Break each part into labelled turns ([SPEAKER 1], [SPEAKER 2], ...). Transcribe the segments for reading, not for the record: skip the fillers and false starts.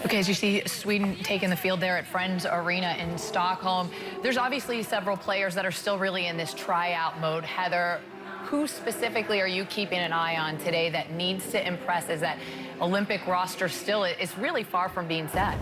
[SPEAKER 1] Okay, as you see Sweden taking the field there at Friends Arena in Stockholm, there's obviously several players that are still really in this tryout mode. Heather, who specifically are you keeping an eye on today that needs to impress as that Olympic roster still is really far from being set?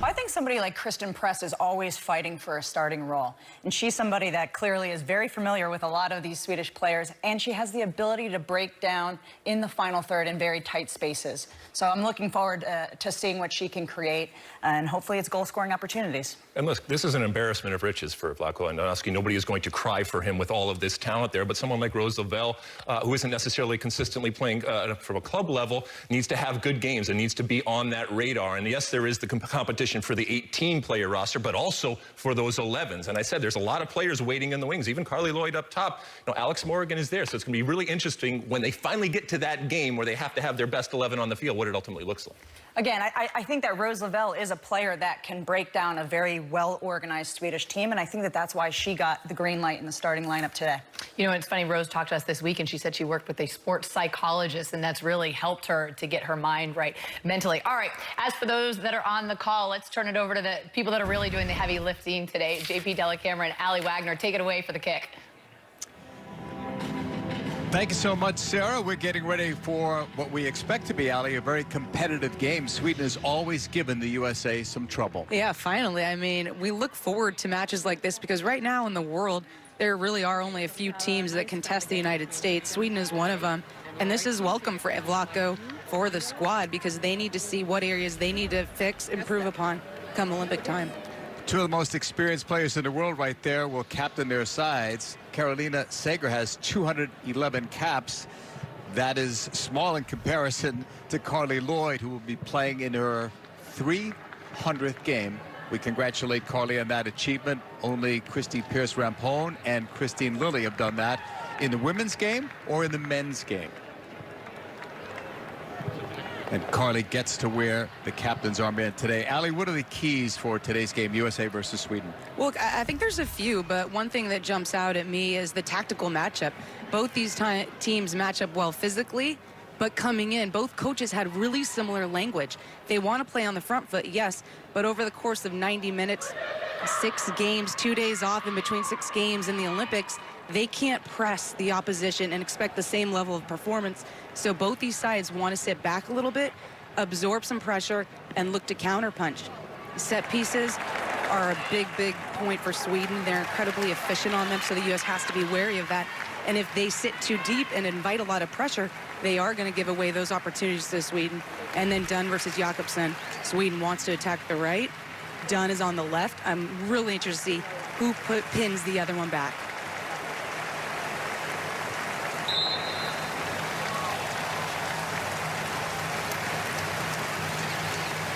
[SPEAKER 2] I think somebody like Kristen Press is always fighting for a starting role. And she's somebody that clearly is very familiar with a lot of these Swedish players, and she has the ability to break down in the final third in very tight spaces. So I'm looking forward to seeing what she can create, and hopefully it's goal-scoring opportunities.
[SPEAKER 3] And look, this is an embarrassment of riches for Vlatko Andonovski. Nobody is going to cry for him with all of this talent there, but someone like Rose Lavelle, who isn't necessarily consistently playing from a club level, needs to have good games and needs to be on that radar. And yes, there is the competition for the 18-player roster, but also for those 11s. And I said there's a lot of players waiting in the wings, even Carly Lloyd up top. You know, Alex Morgan is there, so it's going to be really interesting when they finally get to that game where they have to have their best 11 on the field, what it ultimately looks like.
[SPEAKER 2] Again, I think that Rose Lavelle is a player that can break down a very well-organized Swedish team, and I think that that's why she got the green light in the starting lineup today.
[SPEAKER 1] You know, it's funny, Rose talked to us this week, and she said she worked with a sports psychologist, and that's really helped her to get her mind right mentally. All right, as for those that are on the call, let's turn it over to the people that are really doing the heavy lifting today. JP Delacamera and Allie Wagner, take it away for the kick.
[SPEAKER 4] Thank you so much, Sarah. We're getting ready for what we expect to be, Allie, a very competitive game. Sweden has always given the USA some trouble.
[SPEAKER 5] Yeah, finally. I mean, we look forward to matches like this because right now in the world, there really are only a few teams that contest the United States. Sweden is one of them. And this is welcome for Vlatko, for the squad, because they need to see what areas they need to fix, improve upon come Olympic time.
[SPEAKER 4] Two of the most experienced players in the world right there will captain their sides. Carolina Seger has 211 caps. That is small in comparison to Carly Lloyd, who will be playing in her 300th game. We congratulate Carly on that achievement. Only Christy Pierce-Rampone and Christine Lilly have done that in the women's game or in the men's game. And Carly gets to wear the captain's armband today. Allie, what are the keys for today's game, USA versus Sweden?
[SPEAKER 5] Well, I think there's a few, but one thing that jumps out at me is the tactical matchup. Both these teams match up well physically, but coming in, both coaches had really similar language. They want to play on the front foot, yes, but over the course of 90 minutes, 6 games, 2 days off in between 6 games in the Olympics, they can't press the opposition and expect the same level of performance. So both these sides want to sit back a little bit, absorb some pressure, and look to counterpunch. Set pieces are a big, big point for Sweden. They're incredibly efficient on them, so the U.S. has to be wary of that. And if they sit too deep and invite a lot of pressure, they are going to give away those opportunities to Sweden. And then Dunn versus Jakobsen. Sweden wants to attack the right. Dunn is on the left. I'm really interested to see who pins the other one back.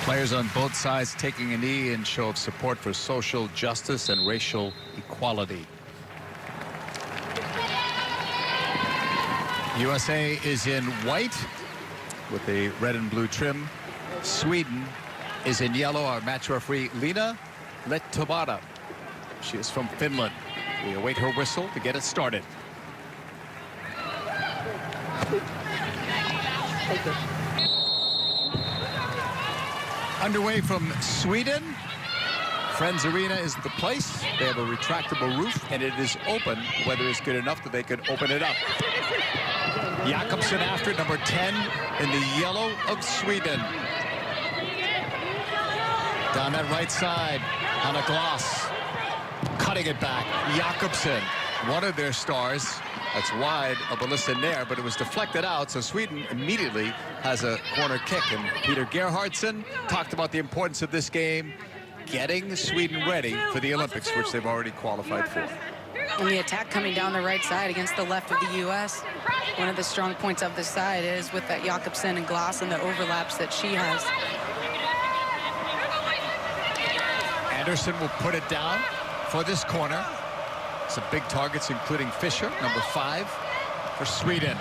[SPEAKER 4] Players on both sides taking a knee in show of support for social justice and racial equality. USA is in white with a red and blue trim. Sweden is in yellow. Our match referee, Lina Lettovara. She is from Finland. We await her whistle to get it started. Underway from Sweden. Friends Arena is the place. They have a retractable roof, and it is open. The weather is good enough that they could open it up. Jakobsen after, number 10 in the yellow of Sweden. Down that right side, on a gloss. Cutting it back, Jakobsen, one of their stars. That's wide of Alyssa Nair, but it was deflected out, so Sweden immediately has a corner kick. And Peter Gerhardsson talked about the importance of this game, getting Sweden ready for the Olympics, which they've already qualified for.
[SPEAKER 5] And the attack coming down the right side against the left of the U.S. One of the strong points of this side is with that Jakobsen and Glass and the overlaps that she has.
[SPEAKER 4] Anderson will put it down for this corner. Some big targets, including Fischer, number 5 for Sweden.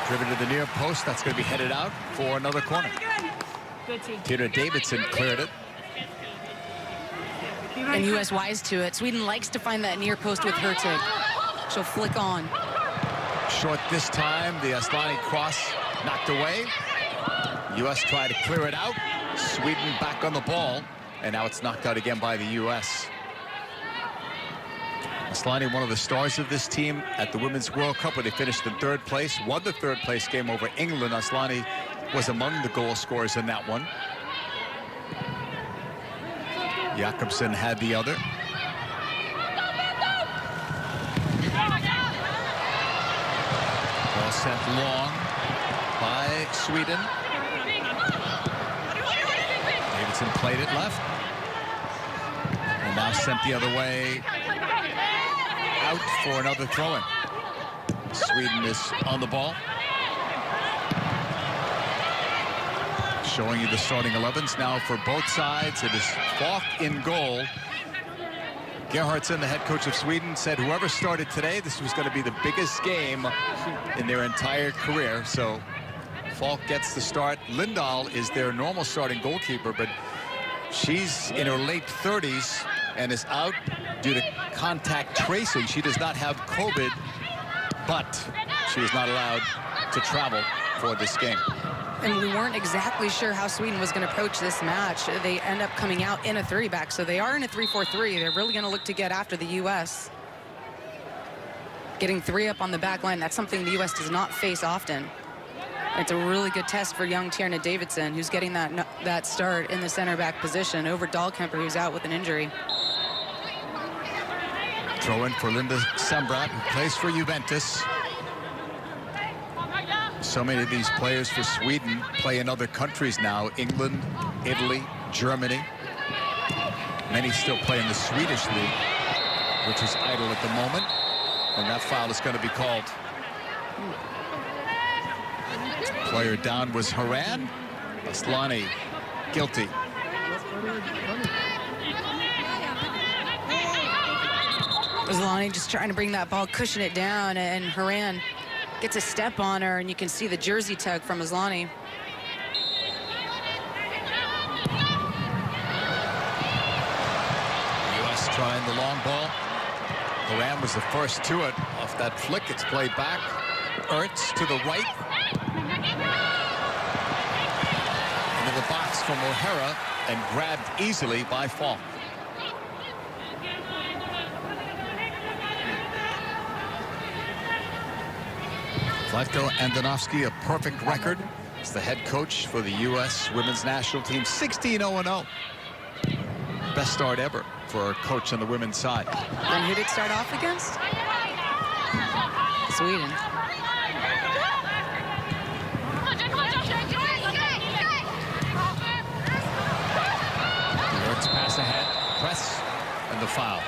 [SPEAKER 4] Driven to the near post. That's going to be headed out for another corner. Tina Davidson cleared it.
[SPEAKER 5] And U.S. wise to it. Sweden likes to find that near post with Hurtig. She'll flick on.
[SPEAKER 4] Short this time. The Asllani cross knocked away. U.S. try to clear it out. Sweden back on the ball, and now it's knocked out again by the U.S. Aslani, one of the stars of this team at the Women's World Cup, where they finished in 3rd place, won the 3rd place game over England. Aslani was among the goal scorers in that one. Jakobsen had the other. Ball sent long by Sweden. Davidson played it left. And now sent the other way out for another throw-in. Sweden is on the ball. Showing you the starting 11s now for both sides. It is Falk in goal. Gerhardsson, the head coach of Sweden, said whoever started today, this was going to be the biggest game in their entire career. So Falk gets the start. Lindahl is their normal starting goalkeeper, but she's in her late 30s and is out due to contact tracing. She does not have COVID, but she is not allowed to travel for this game.
[SPEAKER 5] And we weren't exactly sure how Sweden was going to approach this match. They end up coming out in a 3-back, so they are in a 3-4-3. They're really going to look to get after the U.S. Getting 3 up on the back line, that's something the U.S. does not face often. It's a really good test for young Tierna Davidson, who's getting that start in the center back position over Dahlkemper, who's out with an injury.
[SPEAKER 4] Throw in for Linda Sembrant, who plays for Juventus. So many of these players for Sweden play in other countries now. England, Italy, Germany. Many still play in the Swedish league, which is idle at the moment. And that foul is going to be called. Player down was Haran. Aslani guilty.
[SPEAKER 5] Aslani just trying to bring that ball, cushion it down, and Haran gets a step on her, and you can see the jersey tug from Aslani.
[SPEAKER 4] U.S. trying the long ball. Haran was the first to it. Off that flick, it's played back. Ertz to the right. Into the box from O'Hara and grabbed easily by Falk. Vlatko Andonovski, a perfect record as the head coach for the U.S. women's national team, 16-0-0. Best start ever for a coach on the women's side.
[SPEAKER 5] And who did it start off against? Sweden.
[SPEAKER 4] Ertz pass ahead, press, and the foul.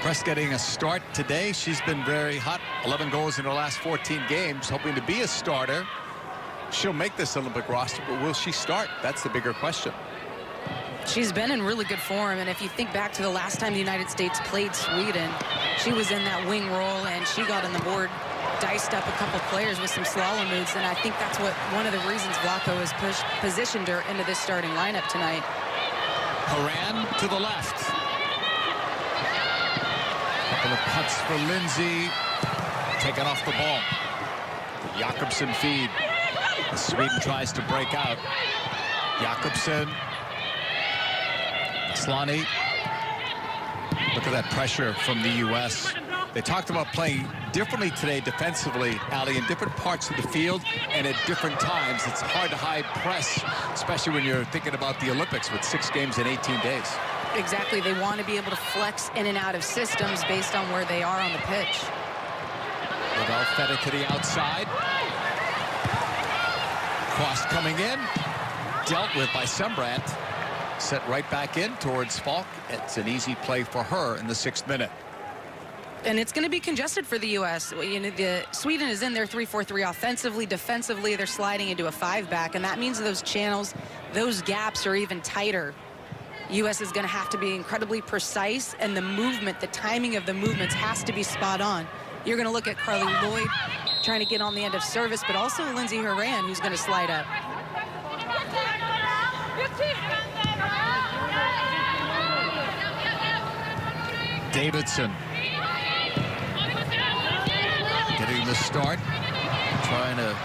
[SPEAKER 4] Press getting a start today. She's been very hot. 11 goals in her last 14 games, hoping to be a starter. She'll make this Olympic roster, but will she start? That's the bigger question.
[SPEAKER 5] She's been in really good form, and if you think back to the last time the United States played Sweden, she was in that wing role, and she got on the board, diced up a couple players with some slalom moves, and I think that's one of the reasons Vlatko has positioned her into this starting lineup tonight.
[SPEAKER 4] Haran to the left. Couple of cuts for Lindsay. Taken off the ball. The Jakobsen feed. As Sweden tries to break out. Jakobsen. Aslani. Look at that pressure from the U.S. They talked about playing differently today defensively, Ali, in different parts of the field and at different times. It's hard to hide press, especially when you're thinking about the Olympics with 6 games in 18 days.
[SPEAKER 5] Exactly. They want to be able to flex in and out of systems based on where they are on the pitch.
[SPEAKER 4] Liddell fed it to the outside. Cross coming in. Dealt with by Sembrant. Set right back in towards Falk. It's an easy play for her in the 6th minute.
[SPEAKER 5] And it's going to be congested for the U.S. You know, Sweden is in their 3-4-3 offensively. Defensively, they're sliding into a 5-back, and that means those channels, those gaps are even tighter. U.S. is going to have to be incredibly precise, and the movement, the timing of the movements has to be spot on. You're going to look at Carly Lloyd trying to get on the end of service, but also Lindsay Horan, who's going to slide up.
[SPEAKER 4] Davidson getting the start, trying to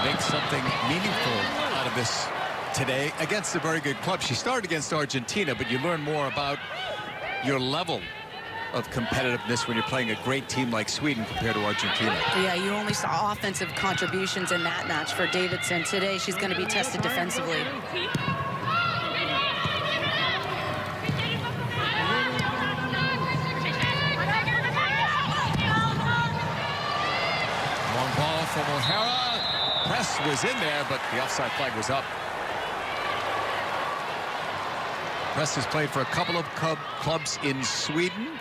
[SPEAKER 4] make something meaningful out of this today against a very good club. She started against Argentina, but you learn more about your level of competitiveness when you're playing a great team like Sweden compared to Argentina.
[SPEAKER 5] Yeah, you only saw offensive contributions in that match for Davidson. Today, she's going to be tested defensively.
[SPEAKER 4] Long ball from O'Hara. Press was in there, but the offside flag was up. Press has played for a couple of clubs in Sweden.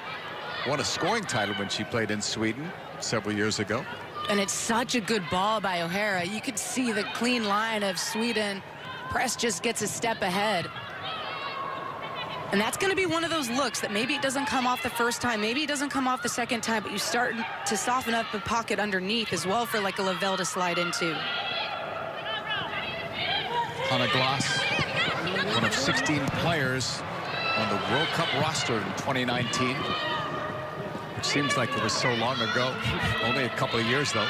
[SPEAKER 4] Won a scoring title when she played in Sweden several years ago.
[SPEAKER 5] And it's such a good ball by O'Hara. You could see the clean line of Sweden. Press just gets a step ahead. And that's going to be one of those looks that maybe it doesn't come off the first time, maybe it doesn't come off the second time, but you start to soften up the pocket underneath as well for like a Lavelle to slide into.
[SPEAKER 4] Hannah Glass, one of 16 players on the World Cup roster in 2019. It seems like it was so long ago. Only a couple of years, though.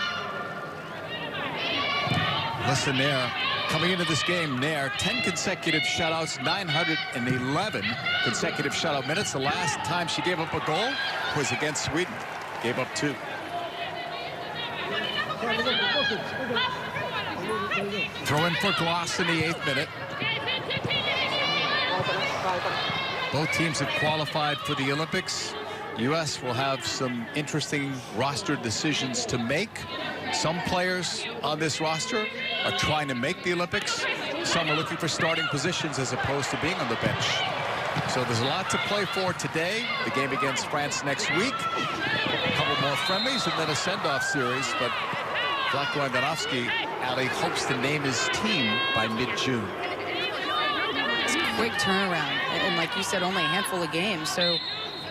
[SPEAKER 4] Listen there. Coming into this game, Nair, 10 consecutive shutouts, 911 consecutive shutout minutes. The last time she gave up a goal was against Sweden. Gave up 2. Throw in for Glass in the 8th minute. Both teams have qualified for the Olympics. U.S. will have some interesting roster decisions to make. Some players on this roster are trying to make the Olympics. Some are looking for starting positions as opposed to being on the bench. So there's a lot to play for today. The game against France next week. A couple more friendlies and then a send-off series. But Vlatko Andonovski, Ali, hopes to name his team by mid-June.
[SPEAKER 5] It's a quick turnaround. And like you said, only a handful of games. So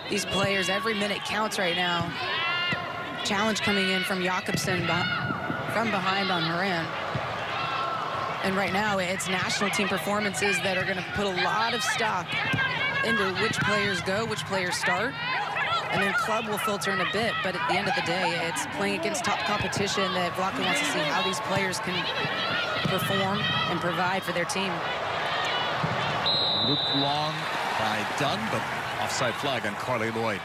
[SPEAKER 5] these players, every minute counts right now. Challenge coming in from Jakobsen from behind on Moran. And right now, it's national team performances that are going to put a lot of stock into which players go, which players start. And then club will filter in a bit, but at the end of the day, it's playing against top competition that Vlatko wants to see how these players can perform and provide for their team.
[SPEAKER 4] Loop long by Dunn, but offside flag on Carly Lloyd.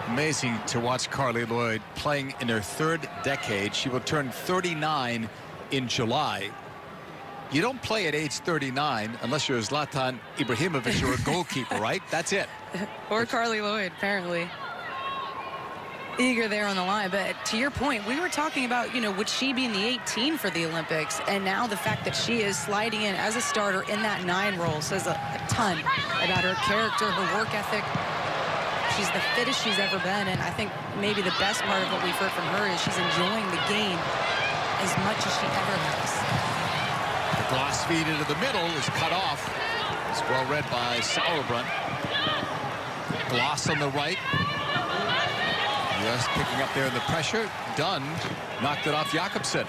[SPEAKER 4] Amazing to watch Carly Lloyd playing in her 3rd decade. She will turn 39 in July. You don't play at age 39 unless you're Zlatan Ibrahimovic or a goalkeeper, right? That's it.
[SPEAKER 5] Or Carly Lloyd, apparently. Eager there on the line, but to your point, we were talking about, you know, would she be in the 18 for the Olympics? And now the fact that she is sliding in as a starter in that 9 role says a ton about her character, her work ethic. She's the fittest she's ever been, and I think maybe the best part of what we've heard from her is she's enjoying the game as much as she ever has.
[SPEAKER 4] The Glass feed into the middle is cut off. It's well read by Sauerbrunn. Glass on the right. U.S. picking up there in the pressure. Dunn knocked it off Jakobsen.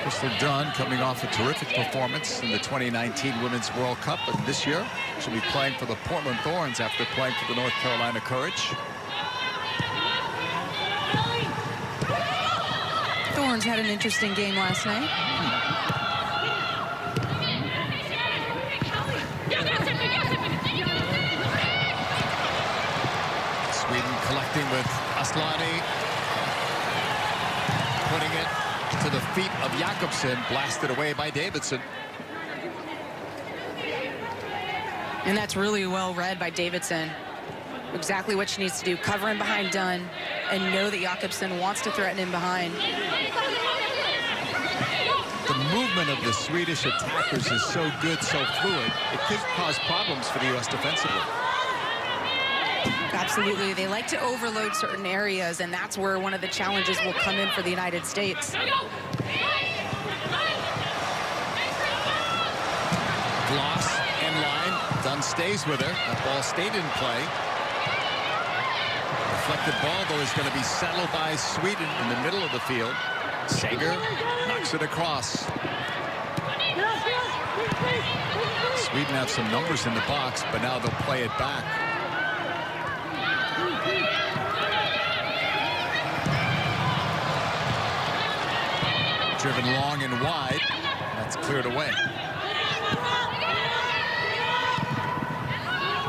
[SPEAKER 4] Crystal Dunn coming off a terrific performance in the 2019 Women's World Cup, and this year she'll be playing for the Portland Thorns after playing for the North Carolina Courage.
[SPEAKER 5] Thorns had an interesting game last night.
[SPEAKER 4] Sweden collecting with Aslani. Putting it to the feet of Jakobsen, blasted away by Davidson.
[SPEAKER 5] And that's really well read by Davidson. Exactly what she needs to do, cover him behind Dunn and know that Jakobsen wants to threaten him behind.
[SPEAKER 4] The movement of the Swedish attackers is so good, so fluid, it could cause problems for the U.S. defensively.
[SPEAKER 5] Absolutely. They like to overload certain areas, and that's where one of the challenges will come in for the United States.
[SPEAKER 4] Gloss in line. Dunn stays with her. That ball stayed in play. Deflected ball, though, is going to be settled by Sweden in the middle of the field. Sager knocks it across. Sweden have some numbers in the box, but now they'll play it back. Driven long and wide. That's cleared away.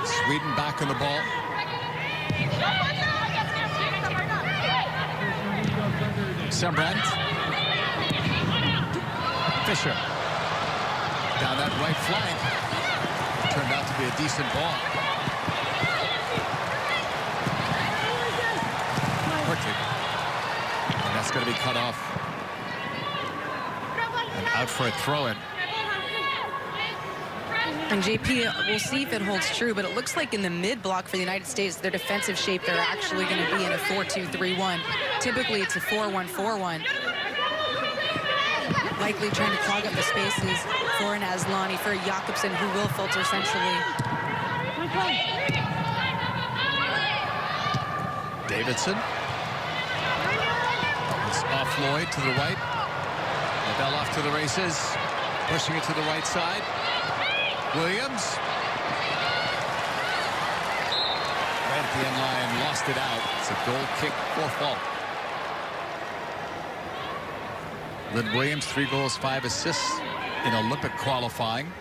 [SPEAKER 4] Sweden back on the ball. Sembrant. Fischer. Down that right flank. Turned out to be a decent ball. Hurtig. And that's going to be cut off. And out for a throw-in.
[SPEAKER 5] And JP, we'll see if it holds true, but it looks like in the mid block for the United States, their defensive shape, they're actually going to be in a 4-2-3-1. Typically, it's a 4-1-4-1. Likely trying to clog up the spaces for an Asllani, for Jakobsen, who will filter centrally.
[SPEAKER 4] Davidson. It's off Lloyd to the right. Lavelle off to the races. Pushing it to the right side. Williams. Right at the end line, lost it out. It's a goal kick for fault. Lynn Williams, 3 goals, 5 assists in Olympic qualifying.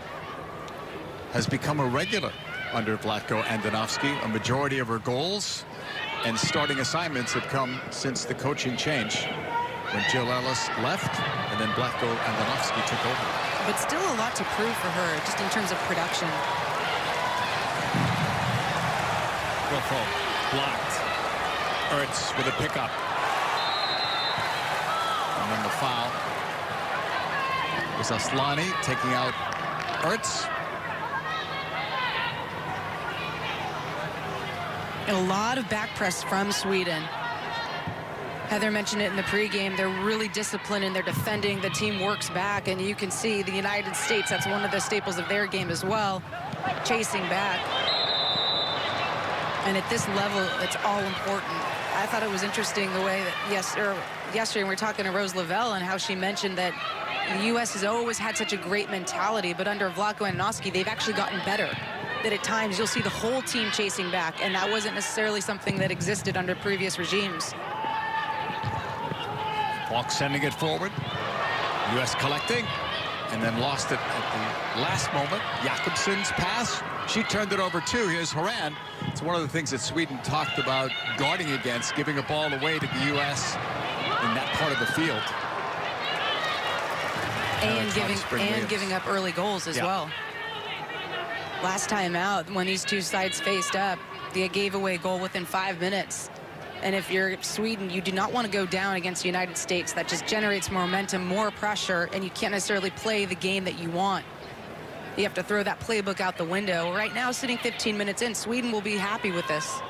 [SPEAKER 4] Has become a regular under Vlatko Andonovski. A majority of her goals and starting assignments have come since the coaching change, when Jill Ellis left and then Vlatko Andonovski took over.
[SPEAKER 5] But still a lot to prove for her, just in terms of production.
[SPEAKER 4] Wilfo blocked. Ertz with a pickup. And then the foul was Asllani taking out Ertz.
[SPEAKER 5] A lot of back press from Sweden. Heather mentioned it in the pregame. They're really disciplined in their defending. The team works back, and you can see the United States, that's one of the staples of their game as well, chasing back. And at this level, it's all important. I thought it was interesting the way that yesterday we were talking to Rose Lavelle and how she mentioned that the U.S. has always had such a great mentality, but under Vlatko Andonovski, they've actually gotten better. That at times you'll see the whole team chasing back, and that wasn't necessarily something that existed under previous regimes.
[SPEAKER 4] Falk sending it forward. U.S. collecting, and then lost it at the last moment. Jakobsen's pass. She turned it over too. Here's Horan. It's one of the things that Sweden talked about guarding against, giving a ball away to the U.S. in that part of the field.
[SPEAKER 5] And giving up early goals as well. Last time out, when these two sides faced up, they gave away a goal within 5 minutes. And if you're Sweden, you do not want to go down against the United States. That just generates more momentum, more pressure, and you can't necessarily play the game that you want. You have to throw that playbook out the window. Right now, sitting 15 minutes in, Sweden will be happy with this.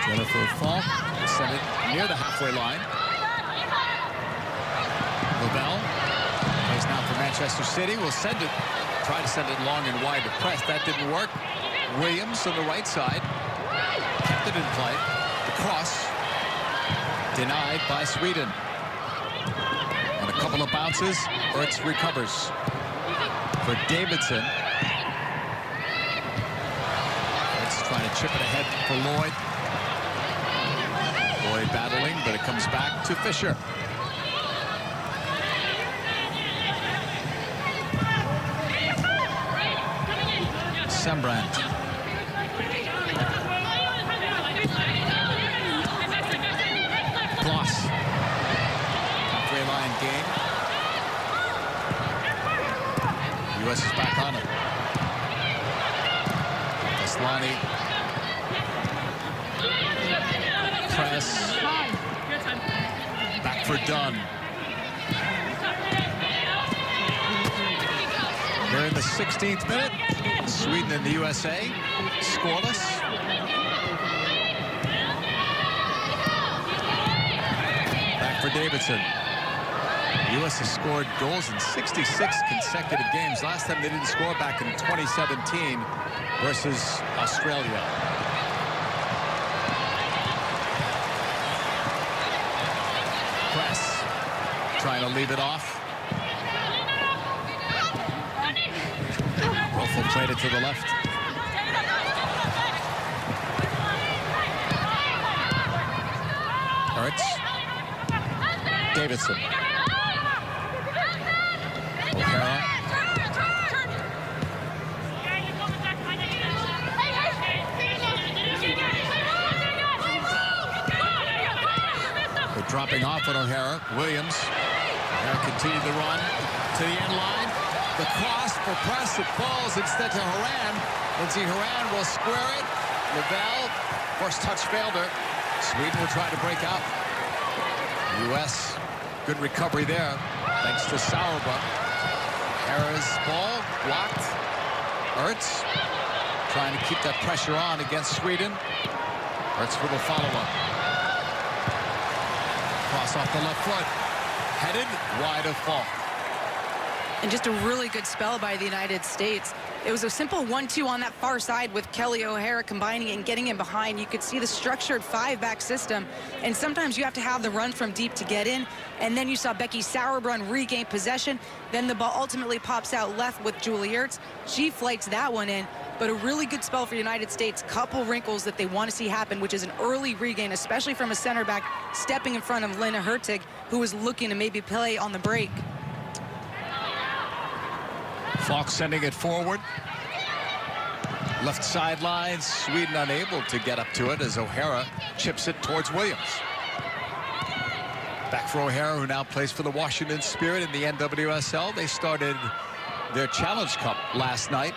[SPEAKER 4] Jennifer Falk sent it near the halfway line. Lavelle plays now for Manchester City. Will send it, try to send it long and wide to press. That didn't work. Williams on the right side. Kept it in play. The cross denied by Sweden. On a couple of bounces, Ertz recovers for Davidson. Ertz trying to chip it ahead for Lloyd. Lloyd battling, but it comes back to Fischer. Sembrant. Gloss. Halfway line game. U.S. is back on it. Asllani. Press. Back for Dunn. Here in the 16th minute. Sweden and the USA scoreless. Back for Davidson. The U.S. has scored goals in 66 consecutive games. Last time they didn't score back in 2017 versus Australia. Press. Trying to leave it off. Wolfel played it to the left. Davidson. O'Hara. They're dropping off on O'Hara. Williams. O'Hara continued the run to the end line. The cross for press. It falls instead to Horan. Lindsey Horan will square it. Lavelle, first touch failed her. Sweden will try to break out. U.S. good recovery there, thanks to Sauerbrunn. O'Hara's ball blocked. Ertz trying to keep that pressure on against Sweden. Ertz with a follow-up. Cross off the left foot. Headed wide of Falk.
[SPEAKER 5] And just a really good spell by the United States. It was a simple 1-2 on that far side with Kelly O'Hara combining and getting in behind. You could see the structured 5-back system. And sometimes you have to have the run from deep to get in. And then you saw Becky Sauerbrunn regain possession. Then the ball ultimately pops out left with Julie Ertz. She flights that one in. But a really good spell for the United States. Couple wrinkles that they want to see happen, which is an early regain, especially from a center back stepping in front of Lina Hurtig, who was looking to maybe play on the break.
[SPEAKER 4] Falk sending it forward. Left sideline. Sweden unable to get up to it as O'Hara chips it towards Williams. Back for O'Hara, who now plays for the Washington Spirit in the NWSL. They started their Challenge Cup last night.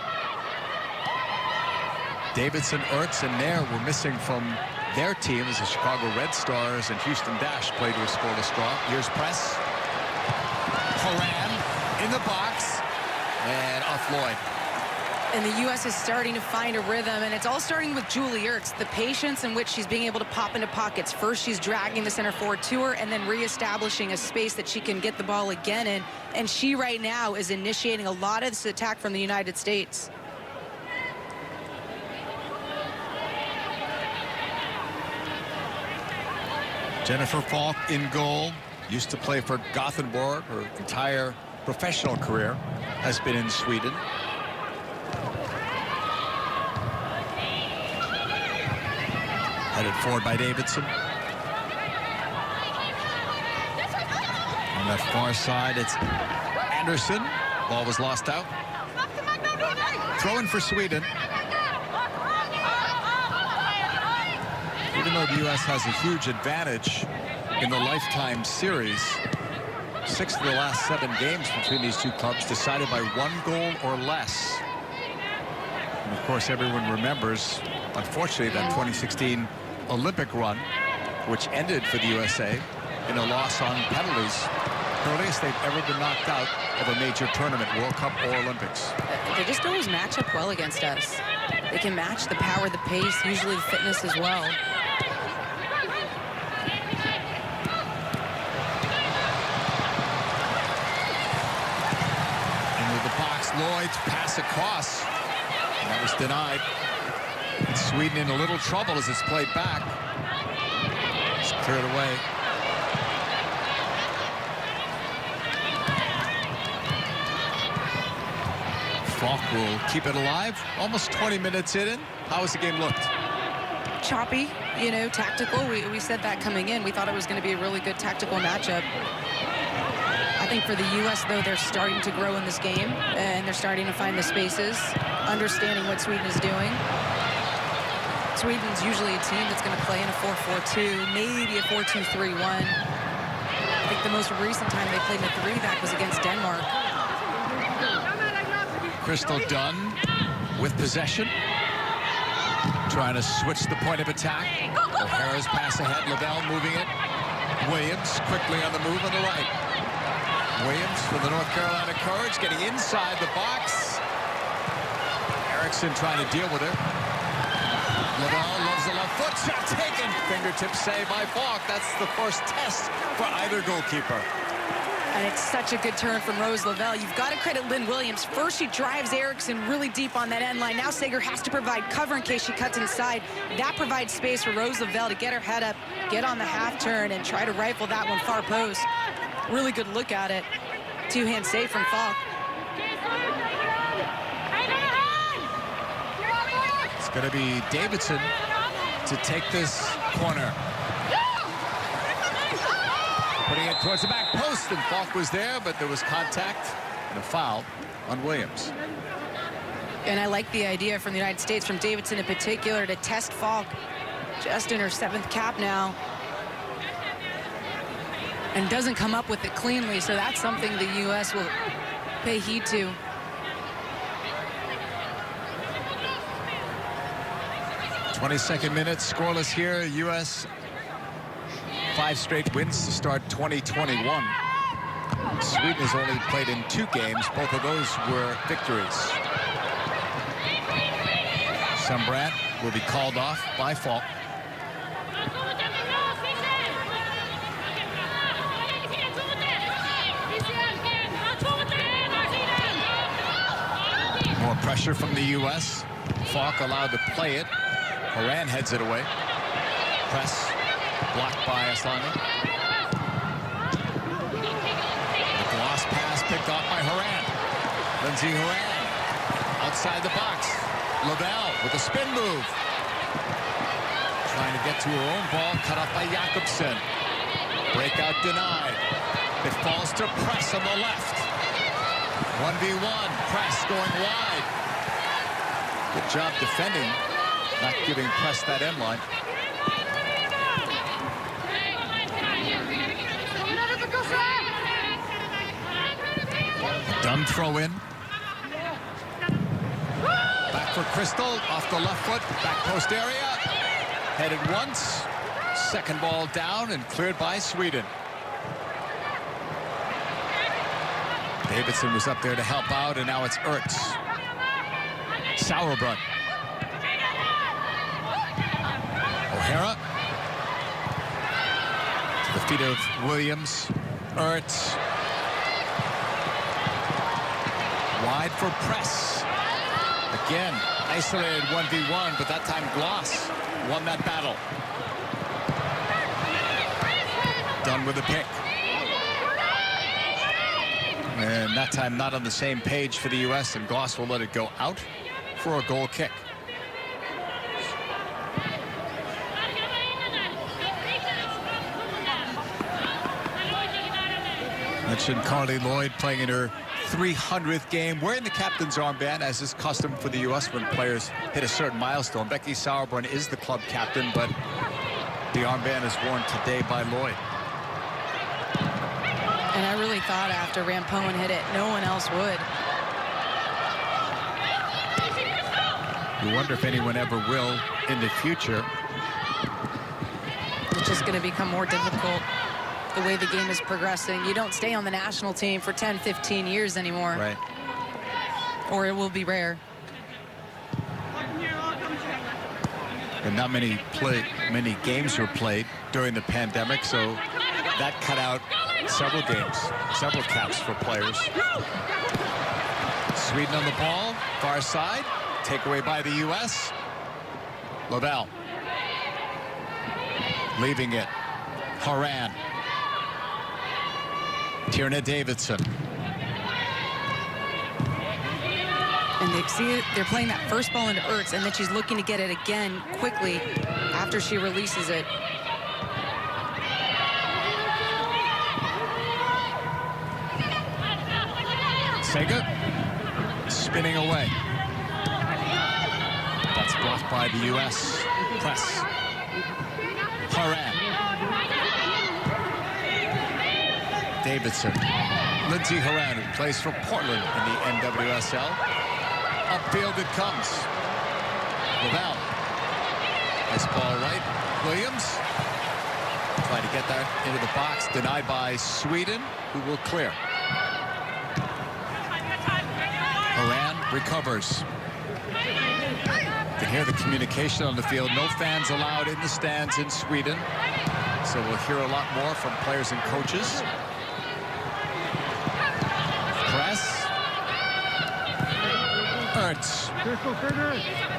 [SPEAKER 4] Davidson, Ertz, and Nair were missing from their teams. The Chicago Red Stars and Houston Dash played with scoreless draw. Here's press. Horan in the box. And off Lloyd.
[SPEAKER 5] And the U.S. is starting to find a rhythm, and it's all starting with Julie Ertz. The patience in which she's being able to pop into pockets. First, she's dragging the center forward to her, and then reestablishing a space that she can get the ball again in. And she right now is initiating a lot of this attack from the United States.
[SPEAKER 4] Jennifer Falk in goal. Used to play for Gothenburg. Her entire professional career has been in Sweden. Headed forward by Davidson. On that far side, it's Anderson. Ball was lost out. Throw in for Sweden. Even though the U.S. has a huge advantage in the Lifetime Series, 6 of the last 7 games between these two clubs decided by 1 goal or less. And of course, everyone remembers, unfortunately, that 2016 Olympic run, which ended for the USA in a loss on penalties. Earliest they've ever been knocked out of a major tournament, World Cup or Olympics.
[SPEAKER 5] They just always match up well against us. They can match the power, the pace, usually the fitness as well.
[SPEAKER 4] Lloyd pass across, and that was denied. And Sweden in a little trouble as it's played back. It's cleared away. Falk will keep it alive. Almost 20 minutes in. How has the game looked?
[SPEAKER 5] Choppy, you know, tactical. We said that coming in. We thought it was going to be a really good tactical matchup. I think for the U.S., though, they're starting to grow in this game, and they're starting to find the spaces, understanding what Sweden is doing. Sweden's usually a team that's going to play in a 4-4-2, maybe a 4-2-3-1. I think the most recent time they played in a 3-back was against Denmark.
[SPEAKER 4] Crystal Dunn with possession, trying to switch the point of attack. O'Hara's pass ahead, Lavelle moving it. Williams quickly on the move on the right. Williams for the North Carolina Courage, getting inside the box. Erickson trying to deal with her. Lavelle loves the left foot shot taken. Fingertip save by Falk. That's the first test for either goalkeeper.
[SPEAKER 5] And it's such a good turn from Rose Lavelle. You've got to credit Lynn Williams. First, she drives Erickson really deep on that end line. Now Sager has to provide cover in case she cuts inside. That provides space for Rose Lavelle to get her head up, get on the half turn, and try to rifle that one far post. Really good look at it. Two-hand save from Falk.
[SPEAKER 4] It's going to be Davidson to take this corner. Putting it Right towards the back post, and Falk was there, but there was contact and a foul on Williams.
[SPEAKER 5] And I like the idea from the United States, from Davidson in particular, to test Falk just in her 7th cap now. And doesn't come up with it cleanly, so that's something the U.S. will pay heed to.
[SPEAKER 4] .22 minutes, scoreless here. U.S. 5 straight wins to start 2021. Sweden has only played in 2 games. Both of those were victories. Sundbrand will be called off by Falk. More pressure from the U.S. Falk allowed to play it. Horan heads it away. Press blocked by Aslani. The gloss pass picked off by Horan. Lindsey Horan outside the box. Lavelle with a spin move. Trying to get to her own ball, cut off by Jakobsen. Breakout denied. It falls to Press on the left. 1v1, Press going wide. Good job defending, not giving Press that end line. Dunn throw in. Back for Crystal, off the left foot, back post area. Headed once, second ball down and cleared by Sweden. Davidson was up there to help out, and now it's Ertz. Sauerbrunn. O'Hara. To the feet of Williams. Ertz. Wide for Press. Again, isolated 1v1, but that time Gloss won that battle. Done with the pick. And that time not on the same page for the U.S., and Gloss will let it go out for a goal kick. Mentioned Carly Lloyd playing in her 300th game, wearing the captain's armband, as is custom for the U.S. when players hit a certain milestone. Becky Sauerbrunn is the club captain, but the armband is worn today by Lloyd.
[SPEAKER 5] And I really thought after Rampoen hit it, no one else would.
[SPEAKER 4] You wonder if anyone ever will in the future.
[SPEAKER 5] It's just going to become more difficult the way the game is progressing. You don't stay on the national team for 10, 15 years anymore.
[SPEAKER 4] Right.
[SPEAKER 5] Or it will be rare.
[SPEAKER 4] And not many games were played during the pandemic, so that cut out several games, several caps for players. Sweden on the ball, far side, takeaway by the U.S. Lavelle leaving it. Horan. Tierna Davidson.
[SPEAKER 5] And they see it, they're playing that first ball into Ertz, and then she's looking to get it again quickly after she releases it.
[SPEAKER 4] Sega spinning away. That's blocked by the U.S. Press. Horan. Davidson. Lindsey Horan, who plays for Portland in the NWSL. Upfield it comes. Lavelle. Nice ball right. Williams. Trying to get that into the box. Denied by Sweden, who will clear. Horan recovers. You can hear the communication on the field. No fans allowed in the stands in Sweden. So we'll hear a lot more from players and coaches. Press. Ertz.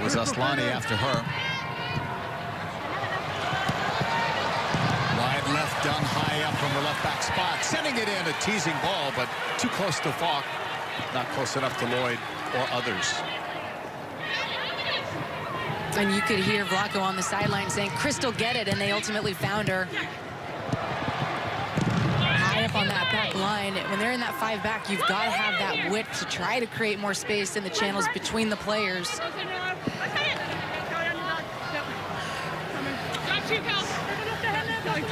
[SPEAKER 4] Was Aslani after her. Wide left, done high up from the left back spot. Sending it in, a teasing ball, but too close to Falk. Not close enough to Lloyd or others.
[SPEAKER 5] And you could hear Vlaco on the sideline saying, Crystal, get it, and they ultimately found her. 5-back line, when they're in that 5-back, you've got to have that width to try to create more space in the channels between the players.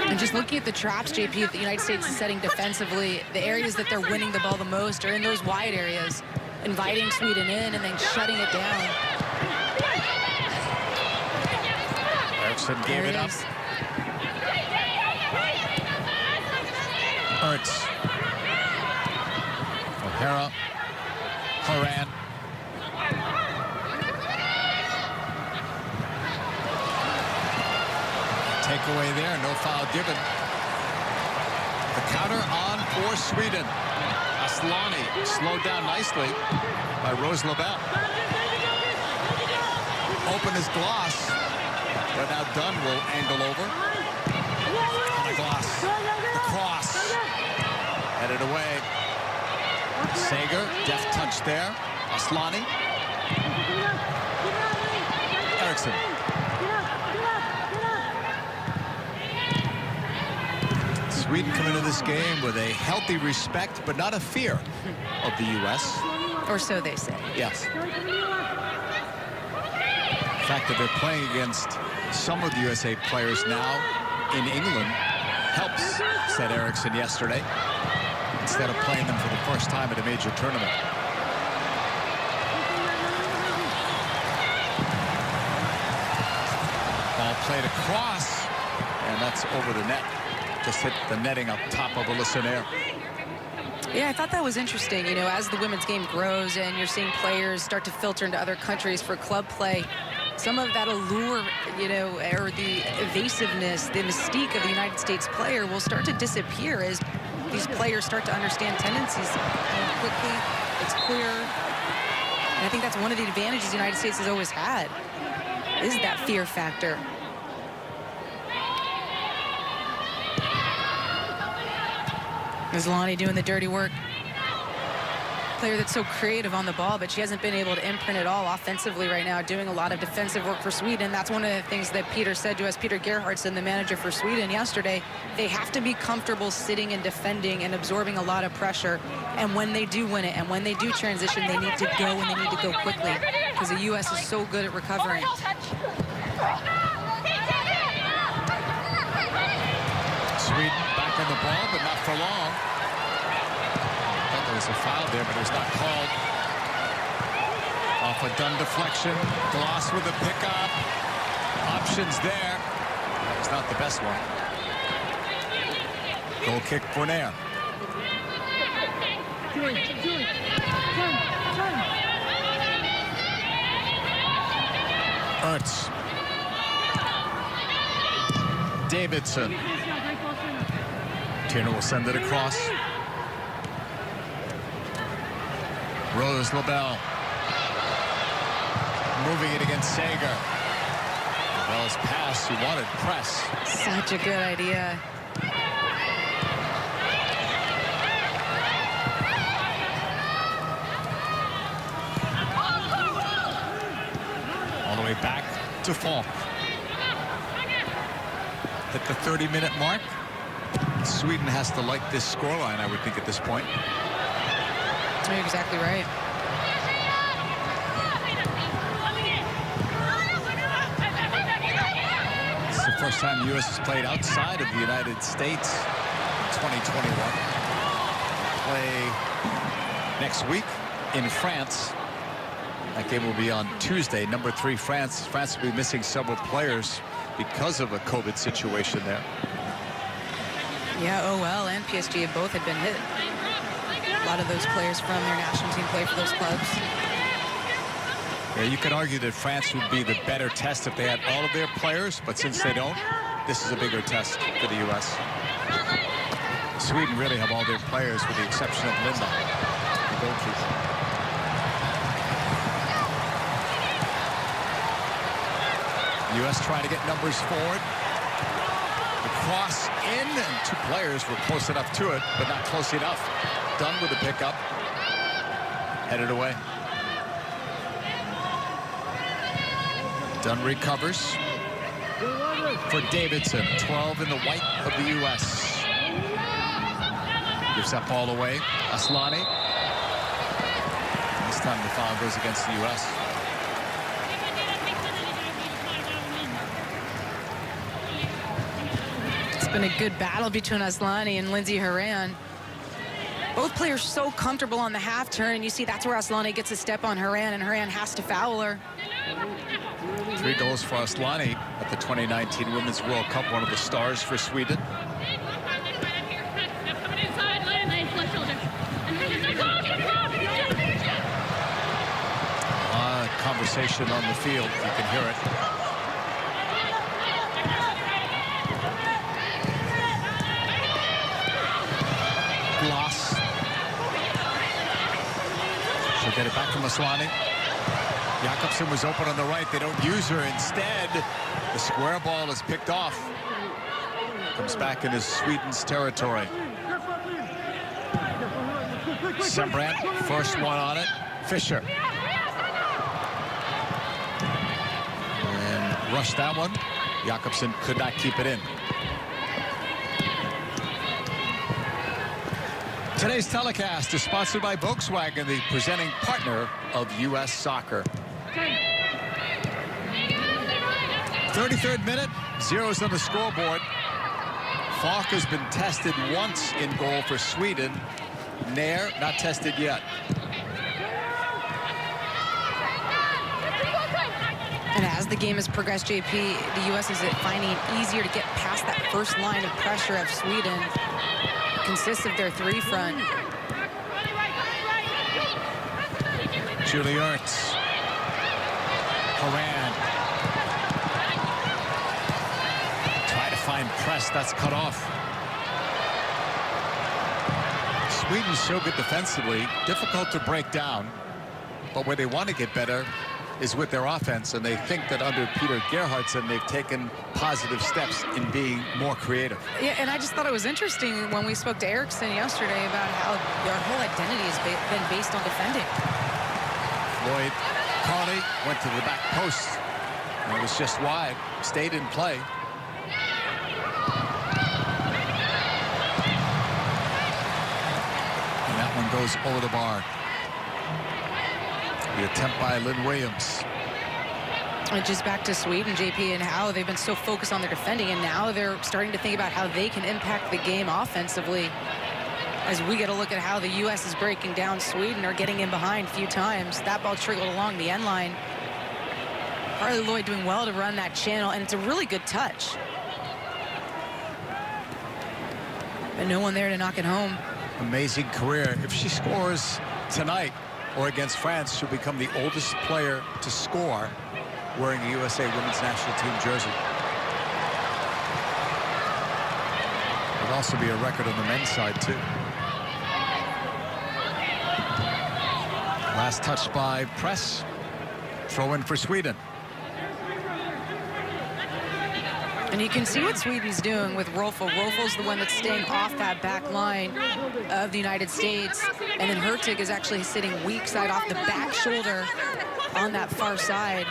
[SPEAKER 5] And just looking at the traps, JP, that the United States is setting defensively, the areas that they're winning the ball the most are in those wide areas, inviting Sweden in and then shutting it down.
[SPEAKER 4] Eriksson gave it up. Hurts. O'Hara. Horan. Takeaway there, no foul given. The counter on for Sweden. Aslani slowed down nicely by Rose Lavelle. Open his gloss, but now Dunn will angle over. On a gloss. The cross. Headed away. Sager, deft touch there. Aslani. Eriksson. Sweden come into this game with a healthy respect, but not a fear of the U.S.
[SPEAKER 5] Or so they say.
[SPEAKER 4] Yes. The fact that they're playing against some of the USA players now in England helps, said Eriksson yesterday, instead of playing them for the first time at a major tournament. Ball played across, and that's over the net. Just hit the netting up top of Alyssa Nair.
[SPEAKER 5] Yeah, I thought that was interesting. You know, as the women's game grows and you're seeing players start to filter into other countries for club play, some of that allure, you know, or the evasiveness, the mystique of the United States player will start to disappear as these players start to understand tendencies quickly. It's clear. And I think that's one of the advantages the United States has always had, is that fear factor. Aslani doing the dirty work. Player that's so creative on the ball, but she hasn't been able to imprint it all offensively right now, doing a lot of defensive work for Sweden. That's one of the things that Peter said to us, Peter Gerhardsson, the manager for Sweden yesterday. They have to be comfortable sitting and defending and absorbing a lot of pressure. And when they do win it and when they do transition, they need to go and they need to go quickly because the U.S. is so good at recovering.
[SPEAKER 4] Sweden back on the ball, but not for long. I thought there was a foul there, but it was not called. Off a Dunn deflection. Gloss with a pickup. Options there. That was not the best one. Goal kick for Nair. Hurts. Davidson. Turner will send it across. Rose Lavelle. Moving it against Sager. Lavelle's pass, he wanted press.
[SPEAKER 5] Such a good idea.
[SPEAKER 4] All the way back to Falk. At the 30-minute mark. Sweden has to like this scoreline, I would think, at this point.
[SPEAKER 5] You're exactly right.
[SPEAKER 4] This is the first time the U.S. has played outside of the United States in 2021. Play next week in France. That game will be on Tuesday. Number 3, France. France will be missing several players because of a COVID situation there.
[SPEAKER 5] Yeah, OL and PSG both had been hit. A lot of those players from their national team play for those clubs.
[SPEAKER 4] Yeah, you could argue that France would be the better test if they had all of their players, but since they don't, this is a bigger test for the U.S. Sweden really have all their players with the exception of Lina, the goalkeeper. The U.S. trying to get numbers forward. The cross in, and 2 players were close enough to it, but not close enough. Dunn with the pickup. Headed away. Dunn recovers for Davidson. 12 in the white of the U.S. Gives that ball away. Aslani. This time the foul goes against the U.S.
[SPEAKER 5] It's been a good battle between Aslani and Lindsey Horan. Both players so comfortable on the half turn, and you see that's where Aslani gets a step on Horan, and Horan has to foul her.
[SPEAKER 4] 3 goals for Aslani at the 2019 Women's World Cup, one of the stars for Sweden. Conversation on the field, you can hear it. Gloss. She'll get it back from Aslani. Jakobsen was open on the right. They don't use her. Instead, the square ball is picked off. Comes back into Sweden's territory. Sembrant, first one on it. Fischer. And rushed that one. Jakobsen could not keep it in. Today's telecast is sponsored by Volkswagen, the presenting partner of U.S. Soccer. 33rd minute, zeros on the scoreboard. Falk has been tested once in goal for Sweden. Nair not tested yet.
[SPEAKER 5] And as the game has progressed, JP, the U.S. is finding it easier to get past that first line of pressure of Sweden. Consists of their 3 front.
[SPEAKER 4] Julie Ertz. Horan. Try to find press. That's cut off. Sweden's so good defensively. Difficult to break down. But where they want to get better is with their offense, and they think that under Peter Gerhardsson they've taken positive steps in being more creative.
[SPEAKER 5] Yeah, and I just thought it was interesting when we spoke to Eriksson yesterday about how their whole identity has been based on defending.
[SPEAKER 4] Lloyd Carney went to the back post, and it was just wide, stayed in play. And that one goes over the bar. The attempt by Lynn Williams.
[SPEAKER 5] And just back to Sweden, JP, and how they've been so focused on their defending, and now they're starting to think about how they can impact the game offensively. As we get a look at how the U.S. is breaking down Sweden or getting in behind a few times. That ball trickled along the end line. Carly Lloyd doing well to run that channel, and it's a really good touch. But no one there to knock it home.
[SPEAKER 4] Amazing career. If she scores tonight or against France, she'll become the oldest player to score wearing a USA Women's National Team jersey. It'll also be a record on the men's side, too. Last touch by Press. Throw in for Sweden.
[SPEAKER 5] And you can see what Sweden's doing with Rolfo. Rolfo's the one that's staying off that back line of the United States. And then Hurtig is actually sitting weak side off the back shoulder on that far side.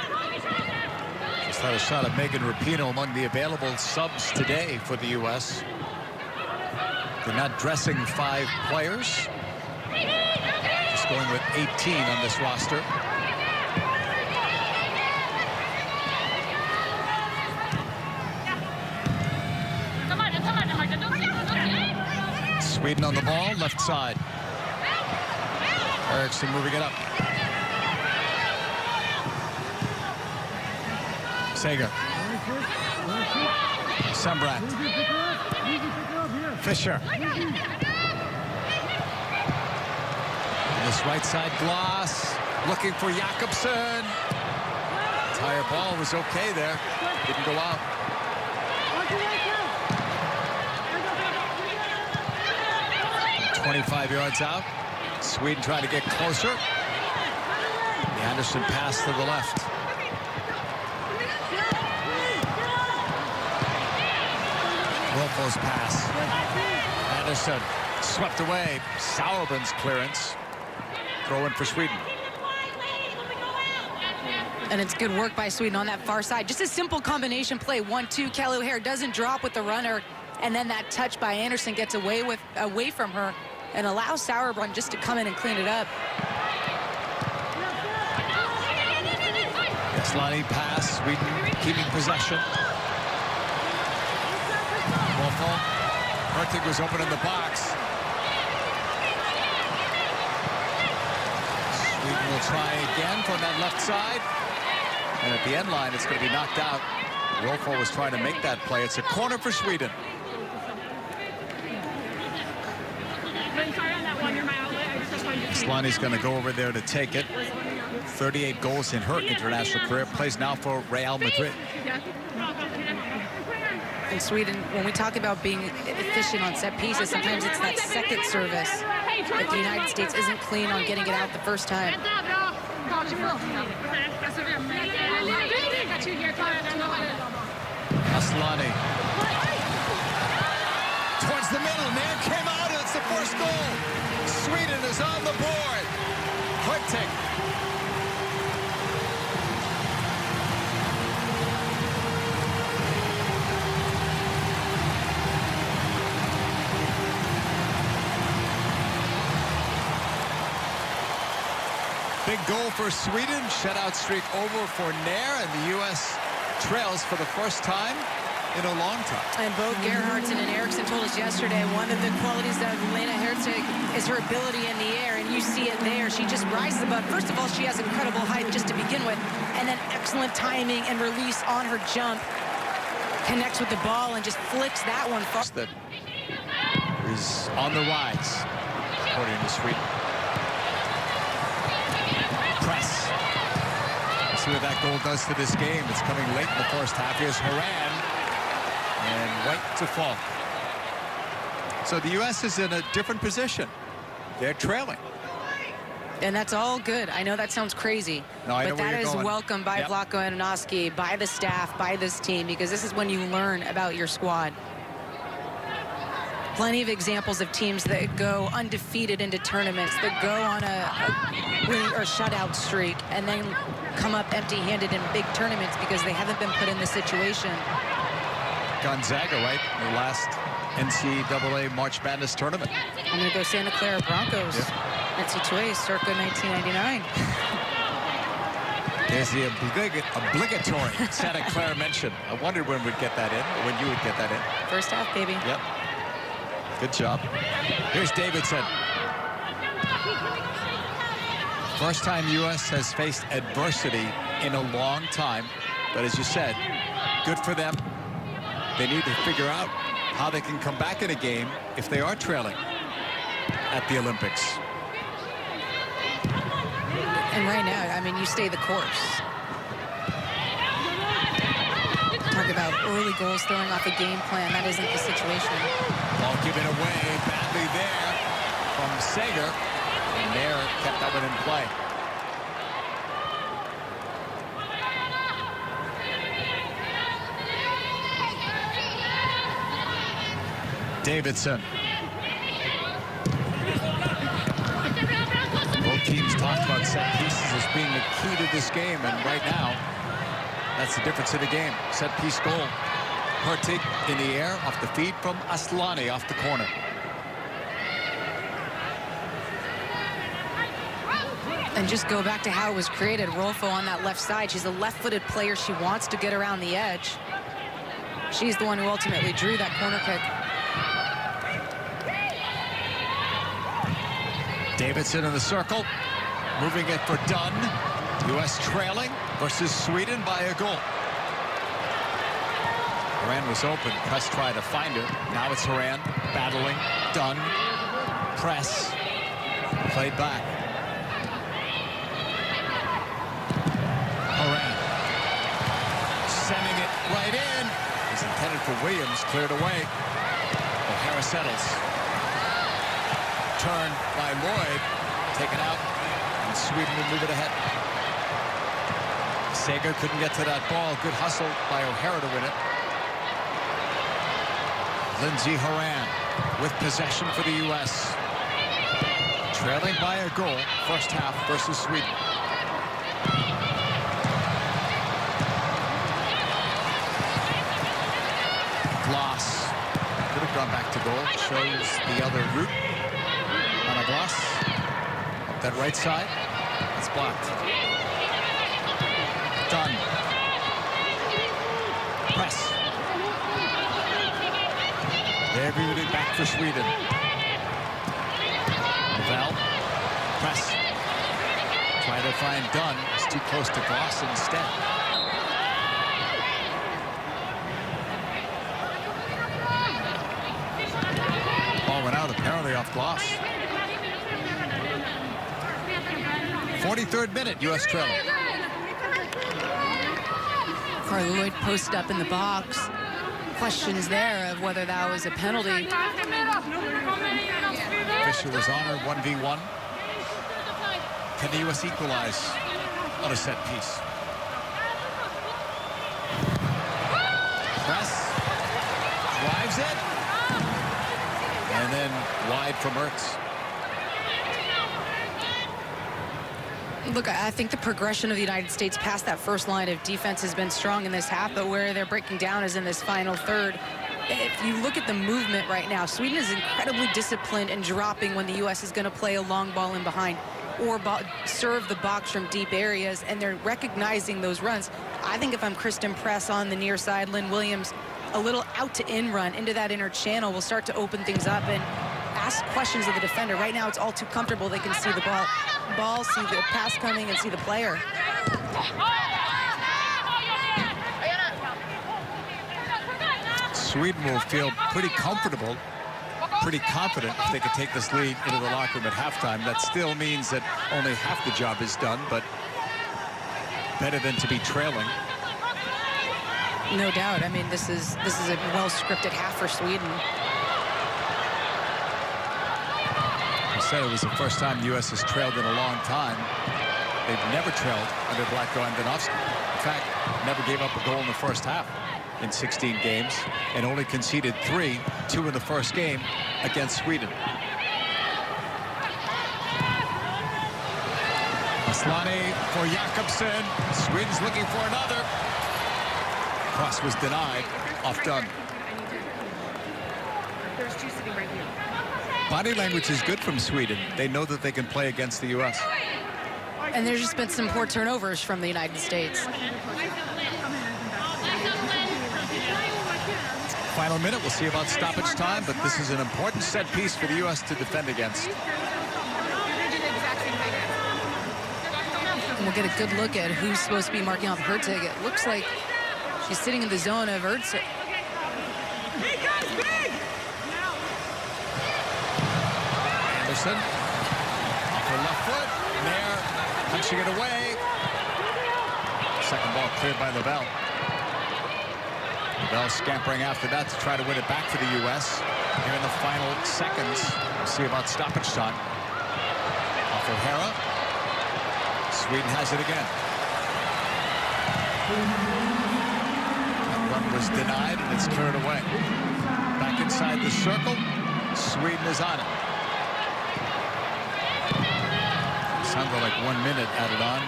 [SPEAKER 4] Just had a shot of Megan Rapinoe among the available subs today for the U.S. They're not dressing 5 players. Just going with 18 on this roster. Sweden on the ball, left side. Eriksson moving it up. Sager. Sembrant. Fischer. This right side, Gloss. Looking for Jakobsen. Entire ball was okay there. Didn't go out. 25 yards out. Sweden trying to get closer. The Anderson pass to the left. Rolfo's pass. Anderson swept away. Sauerbrun's clearance. Throw in for Sweden.
[SPEAKER 5] And it's good work by Sweden on that far side. Just a simple combination play. 1-2. Kelly O'Hare doesn't drop with the runner. And then that touch by Anderson gets away from her and allow Sauerbrunn just to come in and clean it up.
[SPEAKER 4] Sliding pass, Sweden keeping possession. Wolfo. Hurtig was open in the box. Sweden will try again from that left side. And at the end line, it's going to be knocked out. Wolfo was trying to make that play. It's a corner for Sweden. Slani's going to go over there to take it. 38 goals in her international career. Plays now for Real Madrid.
[SPEAKER 5] In Sweden, when we talk about being efficient on set pieces, sometimes it's that second service that the United States isn't clean on getting it out the first time.
[SPEAKER 4] Aslani. Towards the middle. Nair came out, and it's the first goal. Sweden is on the board. Hurtig. Big goal for Sweden. Shutout streak over for Nair, and the U.S. trails for the first time in a long time.
[SPEAKER 5] And both Gerhardsen and Eriksson told us yesterday one of the qualities of Lina Hurtig is her ability in the air, and you see it there. She just rises above. First of all, she has incredible height just to begin with, and then excellent timing and release on her jump. Connects with the ball and just flicks that one far.
[SPEAKER 4] That is on the rise, according to Sweden. Press. See what that goal does to this game. It's coming late in the first half. Here's Horan. And White to Falk. So the U.S. is in a different position. They're trailing.
[SPEAKER 5] And that's all good. I know that sounds crazy.
[SPEAKER 4] No, I know
[SPEAKER 5] but
[SPEAKER 4] where
[SPEAKER 5] that
[SPEAKER 4] you're
[SPEAKER 5] is
[SPEAKER 4] going.
[SPEAKER 5] welcome by
[SPEAKER 4] Yep.
[SPEAKER 5] Vlatko Andonovski, by the staff, by this team, because this is when you learn about your squad. Plenty of examples of teams that go undefeated into tournaments, that go on a winning or shutout streak, and then come up empty-handed in big tournaments because they haven't been put in this situation.
[SPEAKER 4] Gonzaga, right? The last NCAA March Madness tournament.
[SPEAKER 5] I'm going to go Santa Clara Broncos.
[SPEAKER 4] Yep.
[SPEAKER 5] NCAA circa 1999.
[SPEAKER 4] There's the obligatory Santa Clara mention. I wondered when we'd get that in, or when you would get that in.
[SPEAKER 5] First half, baby.
[SPEAKER 4] Yep. Good job. Here's Davidson. First time U.S. has faced adversity in a long time. But as you said, good for them. They need to figure out how they can come back in a game if they are trailing at the Olympics.
[SPEAKER 5] And right now, I mean, you stay the course. Talk about early goals throwing off a game plan. That isn't the situation.
[SPEAKER 4] Ball given away badly there from Sager. And Nair kept that one in play. Davidson. Both teams talked about set pieces as being the key to this game, and right now, that's the difference in the game. Set piece goal. Hurtig in the air off the feed from Aslani off the corner.
[SPEAKER 5] And just go back to how it was created. Rolfo on that left side. She's a left-footed player. She wants to get around the edge. She's the one who ultimately drew that corner kick.
[SPEAKER 4] Davidson in the circle, moving it for Dunn. U.S. trailing versus Sweden by a goal. Horan was open. Press tried to find her. Now it's Horan battling. Dunn. Press. Played back. Horan. Sending it right in. It was intended for Williams. Cleared away. O'Hara settles. Turn by Lloyd, taken out, and Sweden will move it ahead. Sager couldn't get to that ball. Good hustle by O'Hara to win it. Lindsey Horan with possession for the U.S. Trailing by a goal, first half versus Sweden. Gloss could have gone back to goal. Shows the other route. Glass. Up that right side. It's blocked. Done. Press. Everybody back for Sweden. Val. Press. Try to find Dunn. It's too close to Glass instead. Ball went out apparently off Glass. 43rd minute, U.S. trailing.
[SPEAKER 5] Carly Lloyd posted up in the box. Questions there of whether that was a penalty.
[SPEAKER 4] Fisher was on her 1v1. Can the U.S. equalize on a set piece? Press. Drives it. And then wide from Ertz.
[SPEAKER 5] Look, I think the progression of the United States past that first line of defense has been strong in this half, but where they're breaking down is in this final third. If you look at the movement right now, Sweden is incredibly disciplined and dropping when the U.S. is going to play a long ball in behind or serve the box from deep areas, and they're recognizing those runs. I think if I'm Kristen Press on the near side, Lynn Williams, a little out to in run into that inner channel will start to open things up and ask questions of the defender. Right now, it's all too comfortable. They can see the ball, see the pass coming, and see the player.
[SPEAKER 4] Sweden will feel pretty comfortable, pretty confident if they could take this lead into the locker room at halftime. That still means that only half the job is done, but better than to be trailing.
[SPEAKER 5] No doubt. I mean, this is a well-scripted half for Sweden.
[SPEAKER 4] I said it was the first time the U.S. has trailed in a long time. They've never trailed under Vlatko Andonovski. In fact, never gave up a goal in the first half in 16 games and only conceded 3, 2 in the first game against Sweden. Aslani for Jakobsen. Sweden's looking for another. Cross was denied. Off Dunn.
[SPEAKER 6] There's two sitting right here.
[SPEAKER 4] Body language is good from Sweden. They know that they can play against the U.S.
[SPEAKER 5] And there's just been some poor turnovers from the United States.
[SPEAKER 4] Final minute, we'll see about stoppage time, but this is an important set piece for the U.S. to defend against.
[SPEAKER 5] And we'll get a good look at who's supposed to be marking off Hurtig. It looks like she's sitting in the zone of Ertz.
[SPEAKER 4] Anderson, off her left foot, Nair punching it away. Second ball cleared by Lavelle. Lavelle scampering after that to try to win it back for the U.S. Here in the final seconds. We'll see about stoppage time. Off O'Hara. Sweden has it again. That run was denied and it's cleared away. Back inside the circle. Sweden is on it. Sounded like 1 minute added on.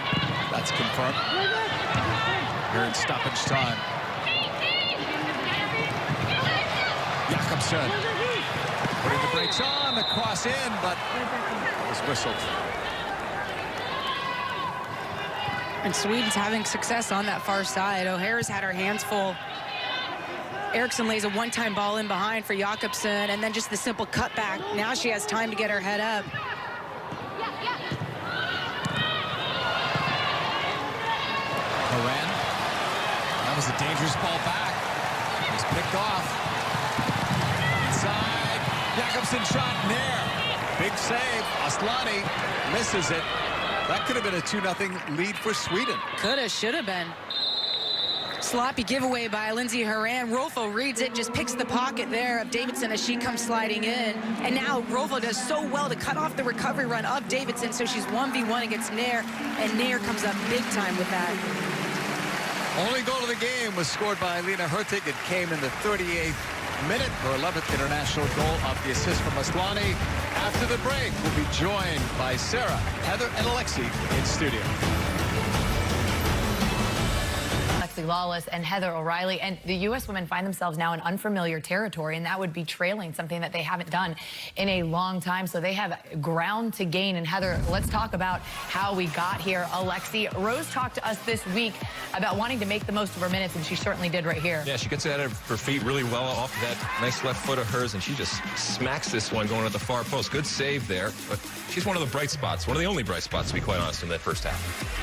[SPEAKER 4] That's confirmed. Here in stoppage time. Jakobsen putting the brakes on, the cross in, but it was whistled.
[SPEAKER 5] And Sweden's having success on that far side. O'Hara's had her hands full. Eriksson lays a one-time ball in behind for Jakobsen, and then just the simple cutback. Now she has time to get her head up.
[SPEAKER 4] Moran. That was a dangerous ball back. It was picked off. Inside. Jakobsen shot Nair. Big save. Aslani misses it. That could have been a 2-0 lead for Sweden.
[SPEAKER 5] Coulda, shoulda been. Sloppy giveaway by Lindsey Horan. Rolfo reads it, just picks the pocket there of Davidson as she comes sliding in. And now Rolfo does so well to cut off the recovery run of Davidson, so she's 1v1 against Nair, and Nair comes up big time with that.
[SPEAKER 4] Only goal of the game was scored by Lina Hurtig. It came in the 38th minute, her 11th international goal off the assist from Aslani. After the break, we'll be joined by Sarah, Heather, and Alexi in studio.
[SPEAKER 1] Ashley Lawless and Heather O'Reilly. And the U.S. women find themselves now in unfamiliar territory, and that would be trailing, something that they haven't done in a long time. So they have ground to gain. And Heather, let's talk about how we got here. Alexi, Rose talked to us this week about wanting to make the most of her minutes, and she certainly did right here.
[SPEAKER 3] Yeah, she gets it out of her feet really well off of that nice left foot of hers, and she just smacks this one going at the far post. Good save there, but she's one of the bright spots, one of the only bright spots, to be quite honest, in that first half.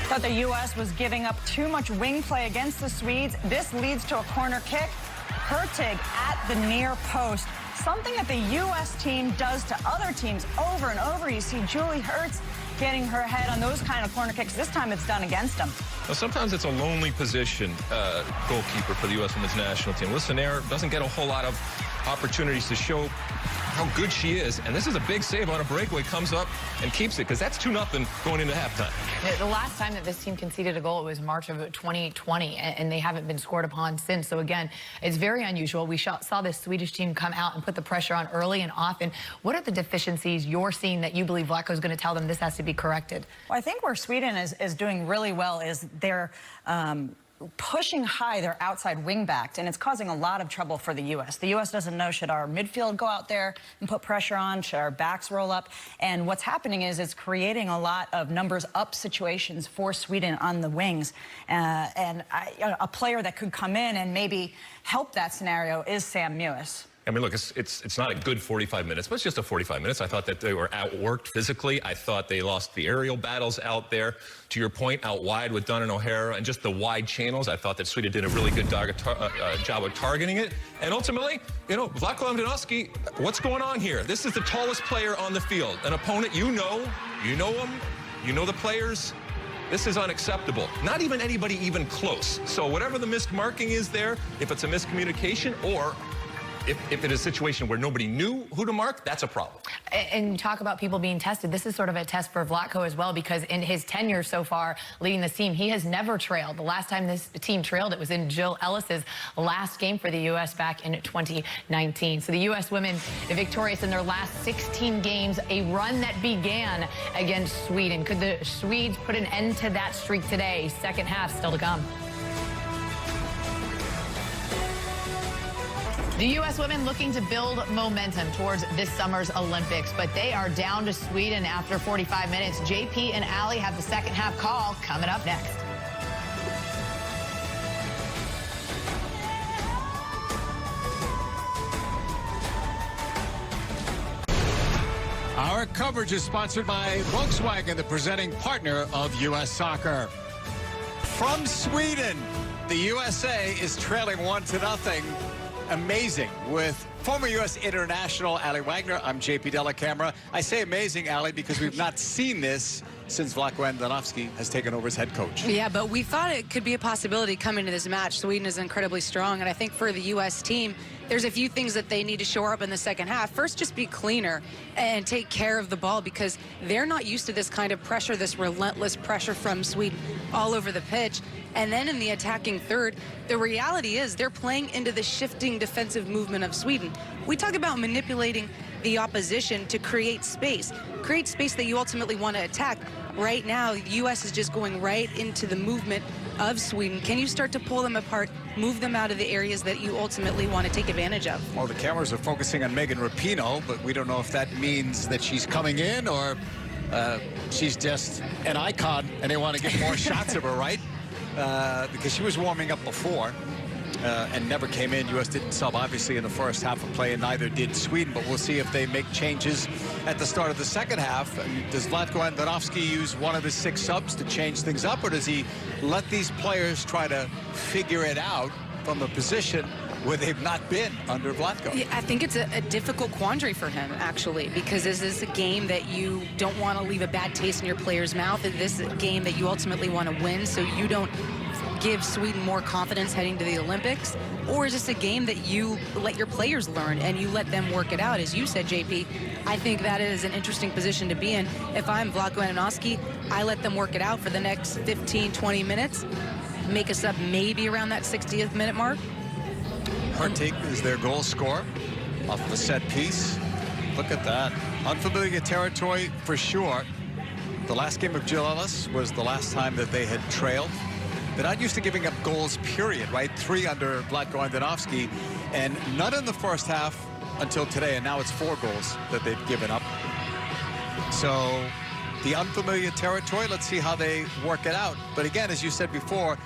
[SPEAKER 2] Thought the U.S. was giving up too much wing play against the Swedes. This leads to a corner kick. Hurtig at the near post. Something that the U.S. team does to other teams over and over. You see Julie Hertz getting her head on those kind of corner kicks. This time it's done against them.
[SPEAKER 3] Well, sometimes it's a lonely position, goalkeeper for the U.S. women's national team. Listener doesn't get a whole lot of opportunities to show how good she is, and this is a big save on a breakaway, comes up and keeps it, because that's 2-0 going into halftime.
[SPEAKER 1] The last time that this team conceded a goal, it was March of 2020, and they haven't been scored upon since. So again, it's very unusual. We saw this Swedish team come out and put the pressure on early and often. What are the deficiencies you're seeing that you believe Vlatko is going to tell them this has to be corrected?
[SPEAKER 2] Well, I think where Sweden is doing really well is they're pushing high their outside wing back, and it's causing a lot of trouble for the U.S. The U.S. doesn't know, should our midfield go out there and put pressure on? Should our backs roll up? And what's happening is it's creating a lot of numbers up situations for Sweden on the wings. A player that could come in and maybe help that scenario is Sam Mewis.
[SPEAKER 3] I mean, look, it's not a good 45 minutes, but it's just a 45 minutes. I thought that they were outworked physically. I thought they lost the aerial battles out there. To your point, out wide with Dunn and O'Hara and just the wide channels, I thought that Sweden did a really good job of targeting it. And ultimately, you know, Vlatko Andonovski, what's going on here? This is the tallest player on the field. An opponent, you know him, you know the players. This is unacceptable. Not even anybody even close. So whatever the missed marking is there, if it's a miscommunication or if it is a situation where nobody knew who to mark, that's a problem.
[SPEAKER 1] And you talk about people being tested. This is sort of a test for Vlatko as well, because in his tenure so far leading this team, he has never trailed. The last time this team trailed, it was in Jill Ellis's last game for the U.S. back in 2019. So the U.S. women victorious in their last 16 games, a run that began against Sweden. Could the Swedes put an end to that streak today? Second half still to come. The U.S. women looking to build momentum towards this summer's Olympics, but they are down to Sweden after 45 minutes. JP and Allie have the second half call coming up next.
[SPEAKER 4] Our coverage is sponsored by Volkswagen, the presenting partner of U.S. Soccer. From Sweden, the USA is trailing 1-0. Amazing with former U.S. international Allie Wagner. I'm JP Delacamera. I say amazing, Allie, because we've not seen this since Vlatko Andonovski has taken over as head coach.
[SPEAKER 5] Yeah, but we thought it could be a possibility coming to this match. Sweden is incredibly strong, and I think for the U.S. team, there's a few things that they need to shore up in the second half. First, just be cleaner and take care of the ball, because they're not used to this kind of pressure, this relentless pressure from Sweden all over the pitch. And then in the attacking third, the reality is they're playing into the shifting defensive movement of Sweden. We talk about manipulating the opposition to create space that you ultimately want to attack. Right now, the U.S. is just going right into the movement of Sweden. Can you start to pull them apart, move them out of the areas that you ultimately want to take advantage of?
[SPEAKER 4] Well, the cameras are focusing on Megan Rapinoe, but we don't know if that means that she's coming in or she's just an icon and they want to get more shots of her, right? Because she was warming up before and never came in. U.S. didn't sub, obviously, in the first half of play, and neither did Sweden. But we'll see if they make changes at the start of the second half. And does Vlatko Andonovski use one of his 6 subs to change things up, or does he let these players try to figure it out from a position where they've not been under Vlatko?
[SPEAKER 5] Yeah, I think it's a difficult quandary for him, actually, because this is a game that you don't want to leave a bad taste in your player's mouth. This is a game that you ultimately want to win, so you don't give Sweden more confidence heading to the Olympics? Or is this a game that you let your players learn and you let them work it out? As you said, JP, I think that is an interesting position to be in. If I'm Vlatko Andonovski, I let them work it out for the next 15, 20 minutes, make us up maybe around that 60th minute mark.
[SPEAKER 4] Hurtig is their goal scorer off of a set piece. Look at that. Unfamiliar territory for sure. The last game of Jill Ellis was the last time that they had trailed They're not used to giving up goals, period, right? 3 under Vlatko Andonovski, and none in the first half until today, and now it's 4 goals that they've given up. So the unfamiliar territory, let's see how they work it out. But again, as you said before,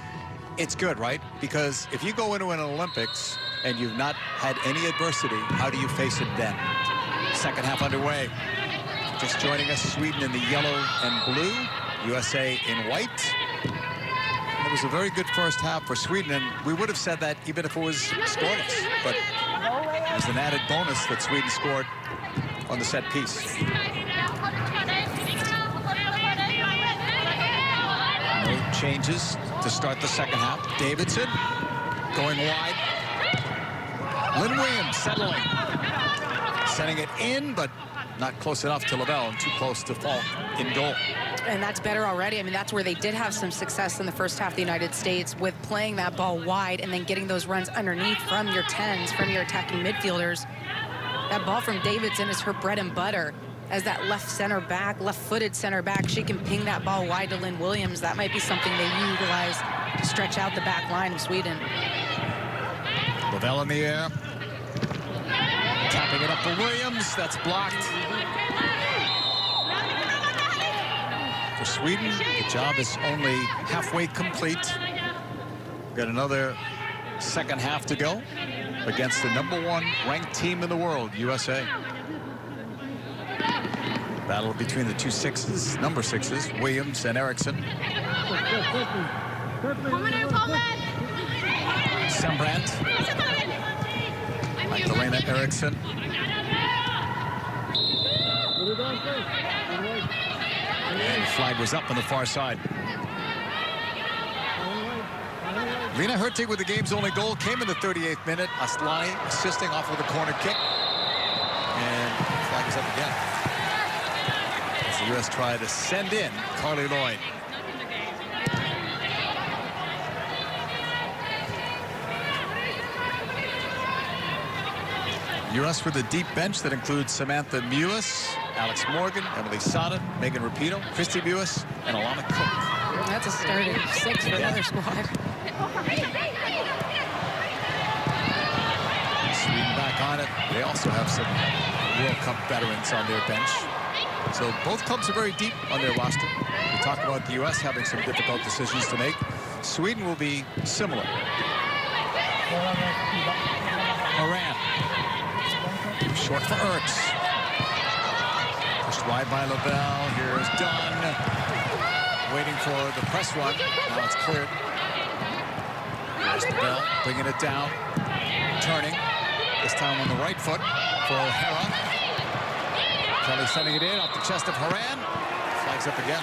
[SPEAKER 4] it's good, right? Because if you go into an Olympics and you've not had any adversity, how do you face it then? Second half underway. Just joining us, Sweden in the yellow and blue, USA in white. It was a very good first half for Sweden, and we would have said that even if it was scoreless. But it was an added bonus that Sweden scored on the set piece. No changes to start the second half. Davidson going wide. Lynn Williams settling. Sending it in, but not close enough to Lavelle and too close to Falk in goal.
[SPEAKER 5] And that's better already. I mean, that's where they did have some success in the first half of the United States with playing that ball wide and then getting those runs underneath from your 10s, from your attacking midfielders. That ball from Davidson is her bread and butter. As that left center back, left-footed center back, she can ping that ball wide to Lynn Williams. That might be something they utilize to stretch out the back line of Sweden.
[SPEAKER 4] Lavelle in the air. Tapping it up for Williams. That's blocked. For Sweden, the job is only halfway complete. Got another second half to go against the #1 ranked team in the world, USA. Battle between the two number sixes, Williams and Eriksson. Sembrant. Lina Eriksson. And the flag was up on the far side. Lina Hurtig with the game's only goal came in the 38th minute. Astlani assisting off with a corner kick. And the flag is up again. As the U.S. try to send in Carly Lloyd. U.S. with a deep bench that includes Samantha Mewis, Alex Morgan, Emily Sada, Megan Rapinoe, Christy Mewis, and Alana Cook.
[SPEAKER 5] That's a starting 6 for another squad.
[SPEAKER 4] Sweden back on it. They also have some World Cup veterans on their bench. So both clubs are very deep on their roster. We talk about the U.S. having some difficult decisions to make. Sweden will be similar. Moran. Short for Ertz. Pushed wide by Lavelle. Here's Dunn. Waiting for the press run. Now it's cleared. There's Lavelle bringing it down. Turning. This time on the right foot for O'Hara. Kelly sending it in off the chest of Horan. Flags up again.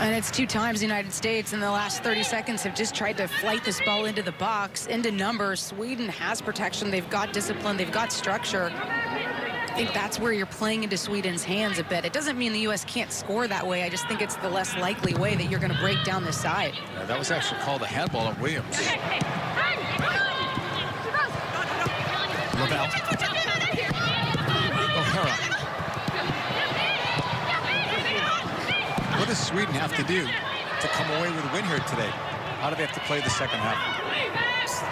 [SPEAKER 5] And it's 2 times the United States in the last 30 seconds have just tried to flight this ball into the box, into numbers. Sweden has protection. They've got discipline. They've got structure. I think that's where you're playing into Sweden's hands a bit. It doesn't mean the U.S. can't score that way. I just think it's the less likely way that you're going to break down this side.
[SPEAKER 4] Yeah, that was actually called a handball on Williams. Lavelle. O'Hara. What does Sweden have to do to come away with a win here today? How do they have to play the second half?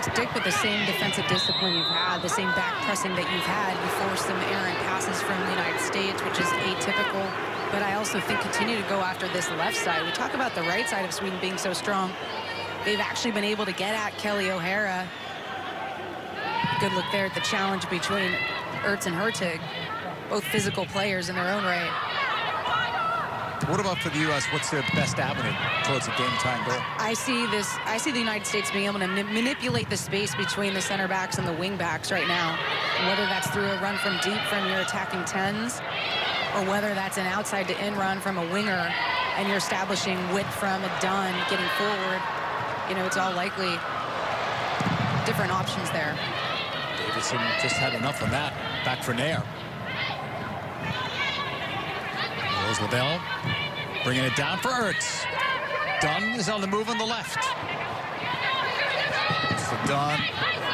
[SPEAKER 5] Stick with the same defensive discipline you've had, the same back pressing that you've had. You force some errant passes from the United States, which is atypical. But I also think continue to go after this left side. We talk about the right side of Sweden being so strong. They've actually been able to get at Kelly O'Hara. Good look there at the challenge between Ertz and Hurtig. Both physical players in their own right.
[SPEAKER 4] What about for the U.S.? What's their best avenue towards a game-time goal?
[SPEAKER 5] I see the United States being able to manipulate the space between the center backs and the wing backs right now. Whether that's through a run from deep from your attacking 10s, or whether that's an outside to in run from a winger, and you're establishing width from a Dunn, getting forward. You know, it's all likely different options there.
[SPEAKER 4] Davidson just had enough of that. Back for Nair. There's Lavelle, bringing it down for Ertz. Dunn is on the move on the left. It's the Dunn,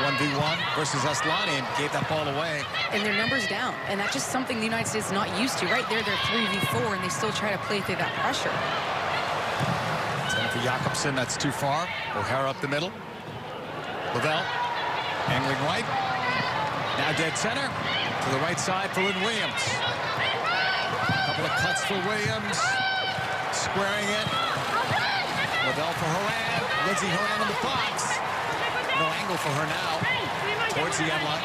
[SPEAKER 4] 1v1 versus Asllani and gave that ball away.
[SPEAKER 5] And their numbers down. And that's just something the United States is not used to. Right there, they're 3v4, and they still try to play through that pressure.
[SPEAKER 4] For Jakobsen, that's too far. O'Hara up the middle. Lavelle angling right. Now dead center. To the right side for Lynn Williams. A couple of cuts for Williams. Squaring it. Lavelle for Horan. Lindsey Horan in the box. No angle for her now. Towards the end line.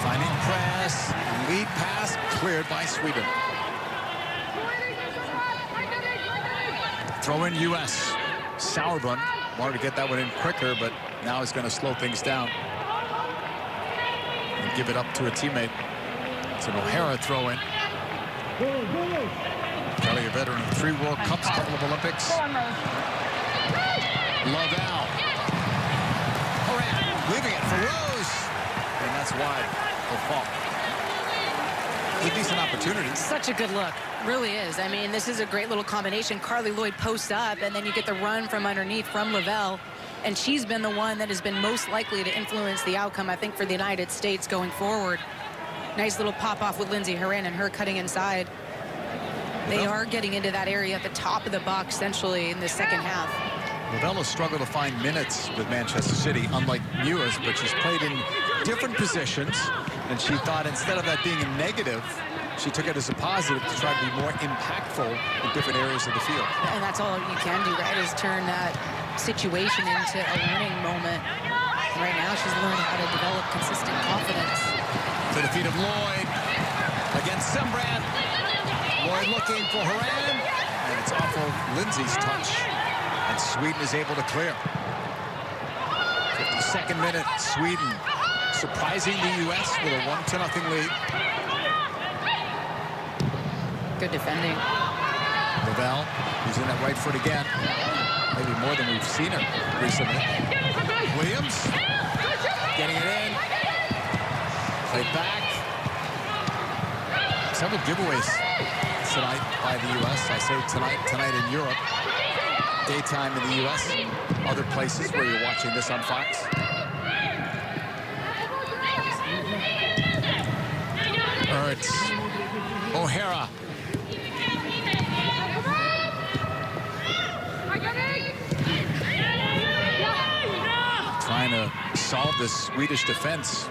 [SPEAKER 4] Finding press. Lead pass cleared by Sweden. Throw in U.S. Sauerbrunn wanted to get that one in quicker, but now he's going to slow things down and give it up to a teammate. It's an O'Hara throw in. Kelly, a veteran of 3 World Cups, couple of Olympics. Lavelle. Horan leaving it for Rose. And that's wide. He'll fall. It's a decent opportunity.
[SPEAKER 5] Such a good look. Really is. I mean, this is a great little combination. Carly Lloyd posts up, and then you get the run from underneath from Lavelle. And she's been the one that has been most likely to influence the outcome, I think, for the United States going forward. Nice little pop-off with Lindsey Horan and her cutting inside. They are getting into that area at the top of the box, essentially, in the second half.
[SPEAKER 4] Lavelle has struggled to find minutes with Manchester City, unlike Mewis, but she's played in different positions, and she thought instead of that being a negative, she took it as a positive to try to be more impactful in different areas of the field.
[SPEAKER 5] And that's all you can do, right, is turn that situation into a learning moment. And right now, she's learned how to develop consistent confidence.
[SPEAKER 4] To the feet of Lloyd against Sembrand. Lloyd looking for Horan, and it's off of Lindsay's touch. And Sweden is able to clear. 52nd minute, Sweden surprising the U.S. with a 1-0 lead.
[SPEAKER 5] Good defending.
[SPEAKER 4] Lavelle, who's in that right foot again. Maybe more than we've seen her recently. Williams, getting it in. Played back. Several giveaways tonight by the U.S. I say tonight in Europe. Daytime in the U.S. Other places where you're watching this on Fox. Ertz. O'Hara. Trying to solve this Swedish defense.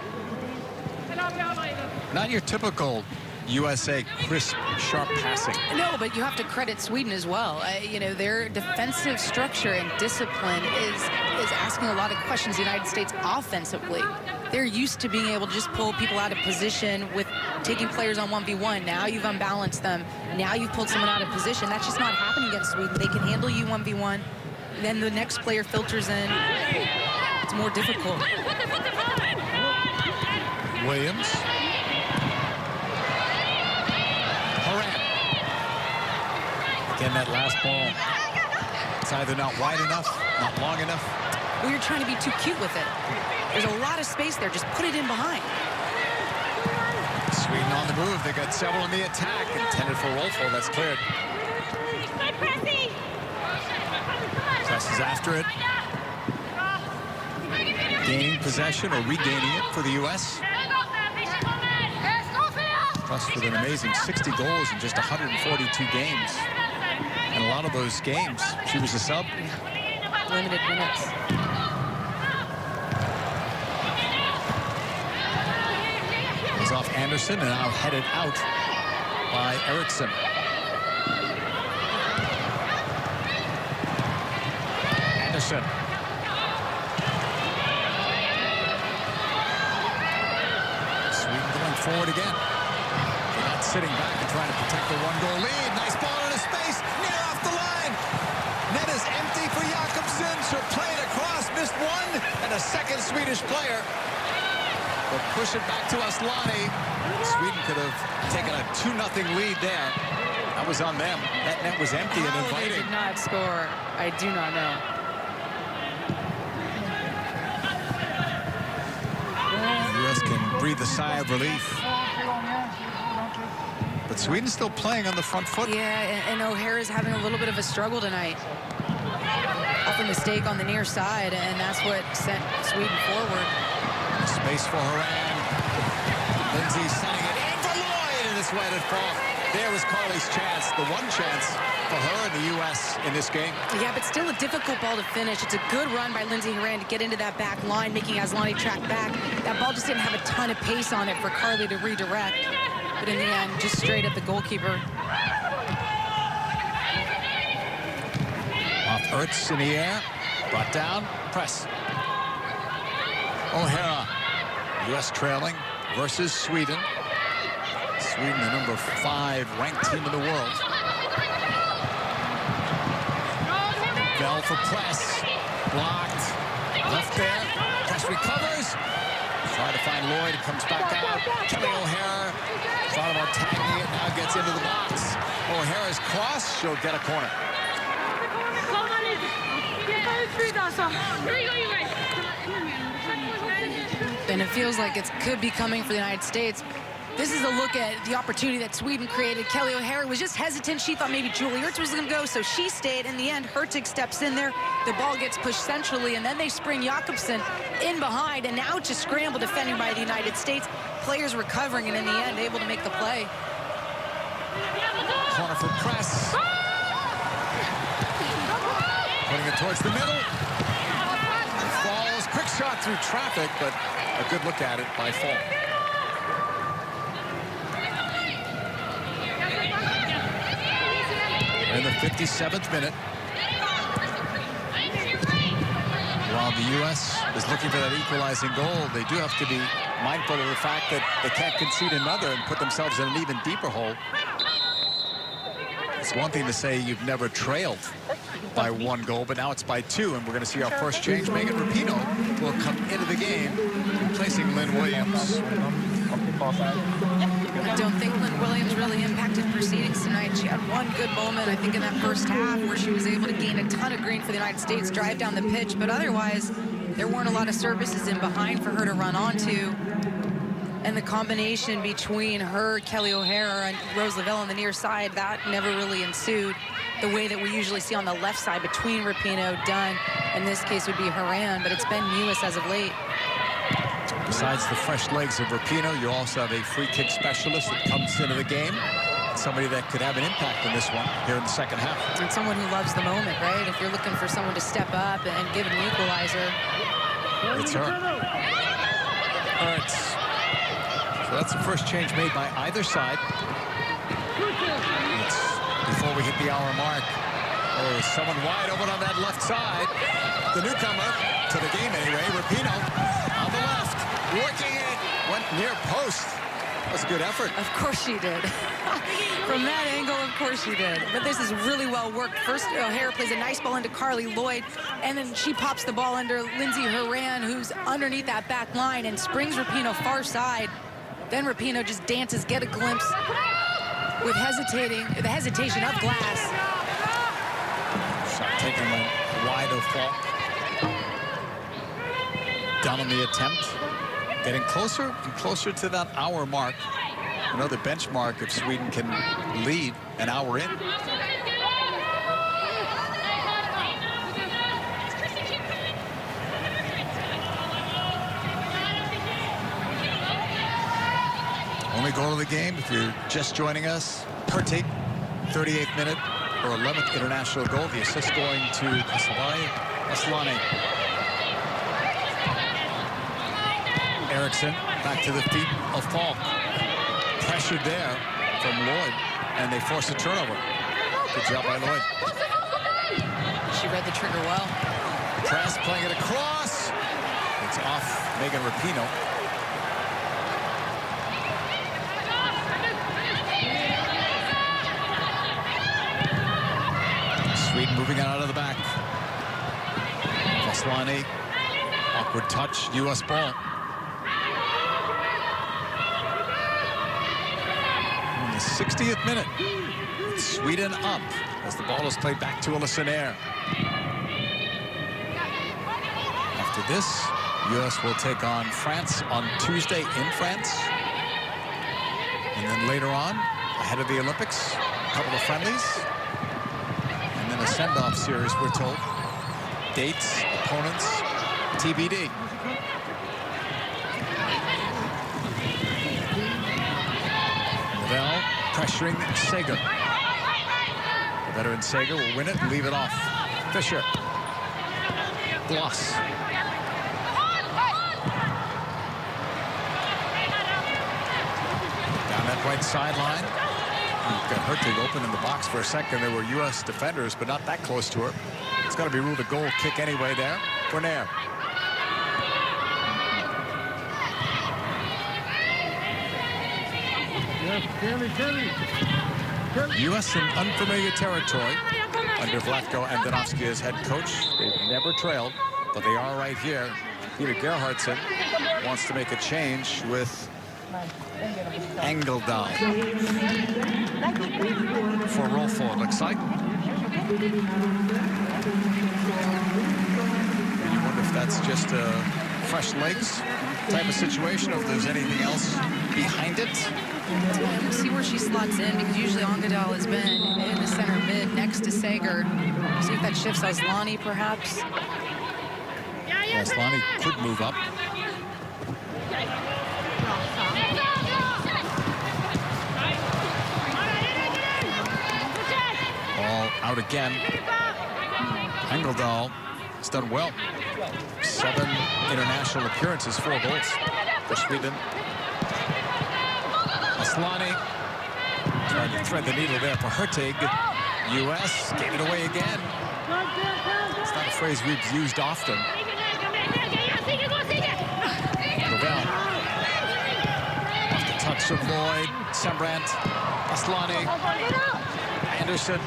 [SPEAKER 4] Not your typical USA crisp, sharp passing.
[SPEAKER 5] No, but you have to credit Sweden as well. You know, their defensive structure and discipline is asking a lot of questions. The United States offensively, they're used to being able to just pull people out of position with taking players on 1v1. Now you've unbalanced them. Now you've pulled someone out of position. That's just not happening against Sweden. They can handle you 1v1. Then the next player filters in. It's more difficult.
[SPEAKER 4] Williams. Again, that last ball, it's either not wide enough, not long enough.
[SPEAKER 5] Well, you're trying to be too cute with it. There's a lot of space there. Just put it in behind.
[SPEAKER 4] Sweden on the move. They got several in the attack. Intended for Rolfo. That's cleared. Presses after it. Gaining possession or regaining it for the U.S. Plus with an amazing 60 goals in just 142 games. And a lot of those games, she was a sub.
[SPEAKER 5] Limited minutes.
[SPEAKER 4] Goes off Anderson and now headed out by Eriksson. Anderson. Sweden going forward again. They're not sitting back and trying to protect the 1-goal lead. Nice ball into space. Near off the line. Net is empty for Jakobsen. She'll play it across. Missed one. And a second Swedish player. But push it back to Asllani. Sweden could have taken a 2-0 lead there. That was on them. That net was empty and inviting.
[SPEAKER 5] They did not score. I do not know.
[SPEAKER 4] The U.S. can breathe a sigh of relief. But Sweden's still playing on the front foot.
[SPEAKER 5] Yeah, and O'Hara's having a little bit of a struggle tonight. Tougher mistake on the near side, and that's what sent Sweden forward.
[SPEAKER 4] Space for Horan. Lindsay sending it in for Lloyd, and it's right at fault. There was Carly's chance, the one chance for her and the U.S. in this game.
[SPEAKER 5] Yeah, but still a difficult ball to finish. It's a good run by Lindsay Horan to get into that back line, making Aslani track back. That ball just didn't have a ton of pace on it for Carly to redirect. But in the end, just straight at the goalkeeper.
[SPEAKER 4] Off Ertz in the air, brought down, press. O'Hara, U.S. trailing versus Sweden. Sweden, the number 5 ranked team in the world. Bell for press, blocked, left there, press recovers. Try to find Lloyd, comes back out. Kelly O'Hara thought about tagging it, now gets into the box. O'Hara's cross, she'll get a corner.
[SPEAKER 5] And it feels like it could be coming for the United States. This is a look at the opportunity that Sweden created. Kelly O'Hara was just hesitant. She thought maybe Julie Ertz was going to go, so she stayed. In the end, Hurtig steps in there. The ball gets pushed centrally, and then they spring Jakobsen in behind, and now it's a scramble defending by the United States. Players recovering, and in the end, able to make the play.
[SPEAKER 4] Corner for press. Putting it towards the middle. Falls, quick shot through traffic, but a good look at it by Fall. In the 57th minute, while the U.S. is looking for that equalizing goal, they do have to be mindful of the fact that they can't concede another and put themselves in an even deeper hole. It's one thing to say you've never trailed by 1 goal, but now it's by 2, and we're going to see our first change. Megan Rapinoe will come into the game, replacing Lynn Williams.
[SPEAKER 5] I don't think Lynn Williams really impacted proceedings tonight. She had one good moment, I think, in that first half where she was able to gain a ton of green for the United States, drive down the pitch, but otherwise there weren't a lot of services in behind for her to run onto. And the combination between her, Kelly O'Hara, and Rose Lavelle on the near side, that never really ensued the way that we usually see on the left side between Rapinoe, Dunn, in this case would be Horan, but it's been Mewis as of late.
[SPEAKER 4] Besides the fresh legs of Rapinoe, you also have a free kick specialist that comes into the game. Somebody that could have an impact in this one here in the second half.
[SPEAKER 5] And someone who loves the moment, right? If you're looking for someone to step up and give an equalizer.
[SPEAKER 4] It's her. Ertz. So that's the first change made by either side. It's before we hit the hour mark. Oh, someone wide open on that left side. The newcomer to the game anyway, Rapinoe on the left, working it, went near post. That was a good effort.
[SPEAKER 5] Of course she did. From that angle, of course she did. But this is really well worked. First, O'Hara plays a nice ball into Carly Lloyd, and then she pops the ball under Lindsay Horan, who's underneath that back line, and springs Rapinoe far side. Then Rapinoe just dances, get a glimpse with the hesitation of Glass.
[SPEAKER 4] Shot taken wide of Falk. Down on the attempt. Getting closer and closer to that hour mark. Another benchmark if Sweden can lead an hour in. Only goal of the game, if you're just joining us, Hurtig, 38th minute, or 11th international goal. The assist going to Aslani. Eriksson back to the feet of Falk. Pressured there from Lloyd, and they force a turnover. Good job by Lloyd.
[SPEAKER 5] She read the trigger well.
[SPEAKER 4] Press playing it across. It's off Megan Rapinoe. Sweden moving out of the back. Aslani, awkward touch, U.S. ball. In the 60th minute, Sweden up as the ball is played back to Elisinaire. After this, U.S. will take on France on Tuesday in France. And then later on, ahead of the Olympics, a couple of friendlies. And then a send-off series, we're told. Dates, opponents, TBD. Lavelle pressuring Sager. The veteran Sager will win it and leave it off. Fisher. Gloss. Down that right sideline. You've got Hurtig open in the box for a second. There were U.S. defenders, but not that close to her. It's got to be ruled a goal kick anyway there for Nair. U.S. in unfamiliar territory under Vlatko Andonovski as head coach. They've never trailed, but they are right here. Peter Gerhardsson wants to make a change with Engeldahl for Rolfo, it looks like. I wonder if that's just fresh legs type of situation, or if there's anything else behind it.
[SPEAKER 5] We'll see where she slots in, because usually Engeldahl has been in the center mid next to Sager. See if that shifts Aslani, perhaps.
[SPEAKER 4] Aslani could move up. Ball out again. Engeldahl has done well. 7 international appearances, 4 goals for Sweden. Aslani trying to thread the needle there for Hurtig. U.S. gave it away again. It's not a phrase we've used often. Lavelle. Off the touch of Lloyd. Sembrant. Aslani. Anderson.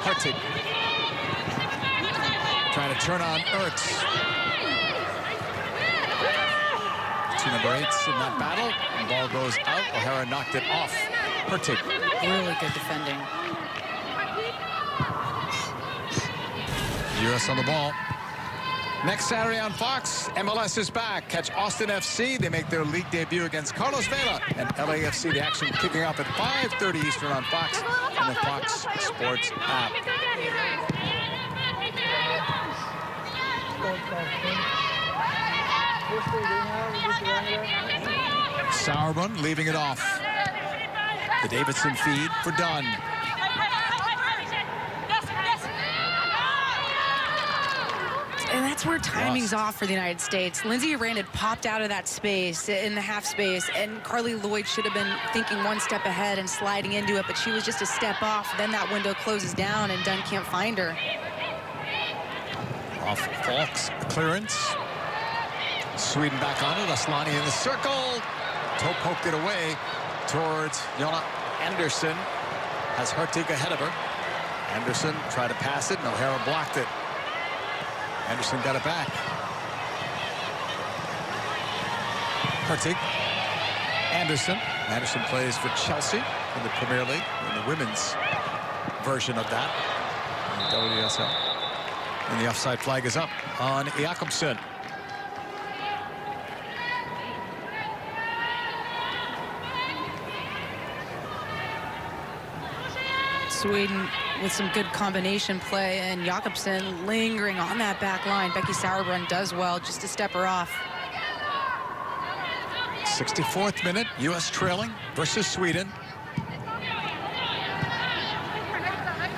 [SPEAKER 4] Hurtig. Trying to turn on Ertz. 2 number 8s in that battle. The ball goes out. O'Hara knocked it off. Hurtig.
[SPEAKER 5] Really good defending.
[SPEAKER 4] U.S. on the ball. Next Saturday on Fox, MLS is back. Catch Austin FC. They make their league debut against Carlos Vela and LAFC. The action kicking off at 5:30 Eastern on Fox and the Fox Sports app. Sauerbrunn leaving it off. The Davidson feed for Dunn.
[SPEAKER 5] And that's where timing's off for the United States. Lindsay Rand had popped out of that space in the half space, and Carly Lloyd should have been thinking one step ahead and sliding into it, but she was just a step off. Then that window closes down, and Dunn can't find her.
[SPEAKER 4] Off Falk's clearance. Sweden back on it. Aslani in the circle. Toe poked it away towards Jonna Anderson. Has Hurtig ahead of her. Anderson tried to pass it, and O'Hara blocked it. Anderson got it back. Hurtig. Anderson. Anderson plays for Chelsea in the Premier League, in the women's version of that, in the WSL. And the offside flag is up on Jakobsen.
[SPEAKER 5] Sweden with some good combination play, and Jakobsen lingering on that back line. Becky Sauerbrunn does well just to step her off.
[SPEAKER 4] 64th minute, U.S. trailing versus Sweden.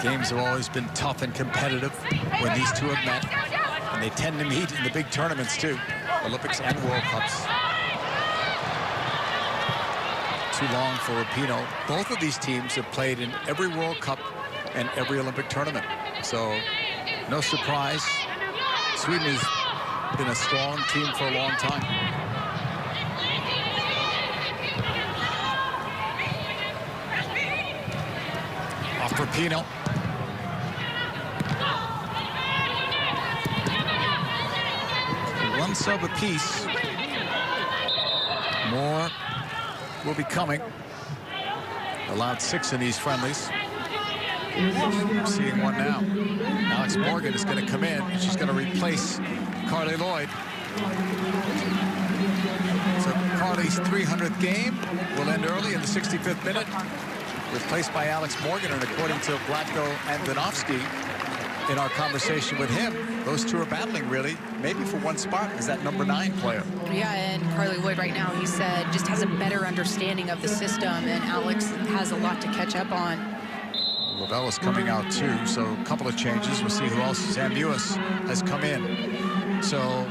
[SPEAKER 4] Games have always been tough and competitive when these two have met, and they tend to meet in the big tournaments too, Olympics and World Cups. Too long for Rapinoe. Both of these teams have played in every World Cup and every Olympic tournament, so no surprise. Sweden has been a strong team for a long time. Off Rapinoe. One sub apiece. More will be coming. Allowed 6 in these friendlies. We're seeing one now. Alex Morgan is going to come in. She's going to replace Carly Lloyd. So Carly's 300th game will end early in the 65th minute. Replaced by Alex Morgan, and according to Vlatko Andonovski, in our conversation with him, those two are battling really, maybe for one spot as that number 9 player.
[SPEAKER 5] Yeah, and Carly Lloyd right now, he said, just has a better understanding of the system, and Alex has a lot to catch up on.
[SPEAKER 4] Lavelle is coming out too, so a couple of changes. We'll see who else. Sam Lewis has come in. So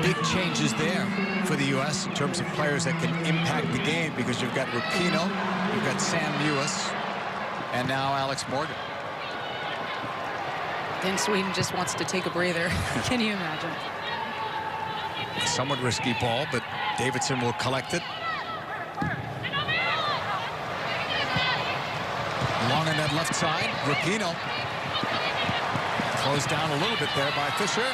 [SPEAKER 4] big changes there for the U.S. in terms of players that can impact the game, because you've got Rapinoe, you've got Sam Lewis, and now Alex Morgan.
[SPEAKER 5] Then Sweden just wants to take a breather. Can you imagine?
[SPEAKER 4] Somewhat risky ball, but Davidson will collect it. Long on that left side, Rapinoe. Closed down a little bit there by Fisher.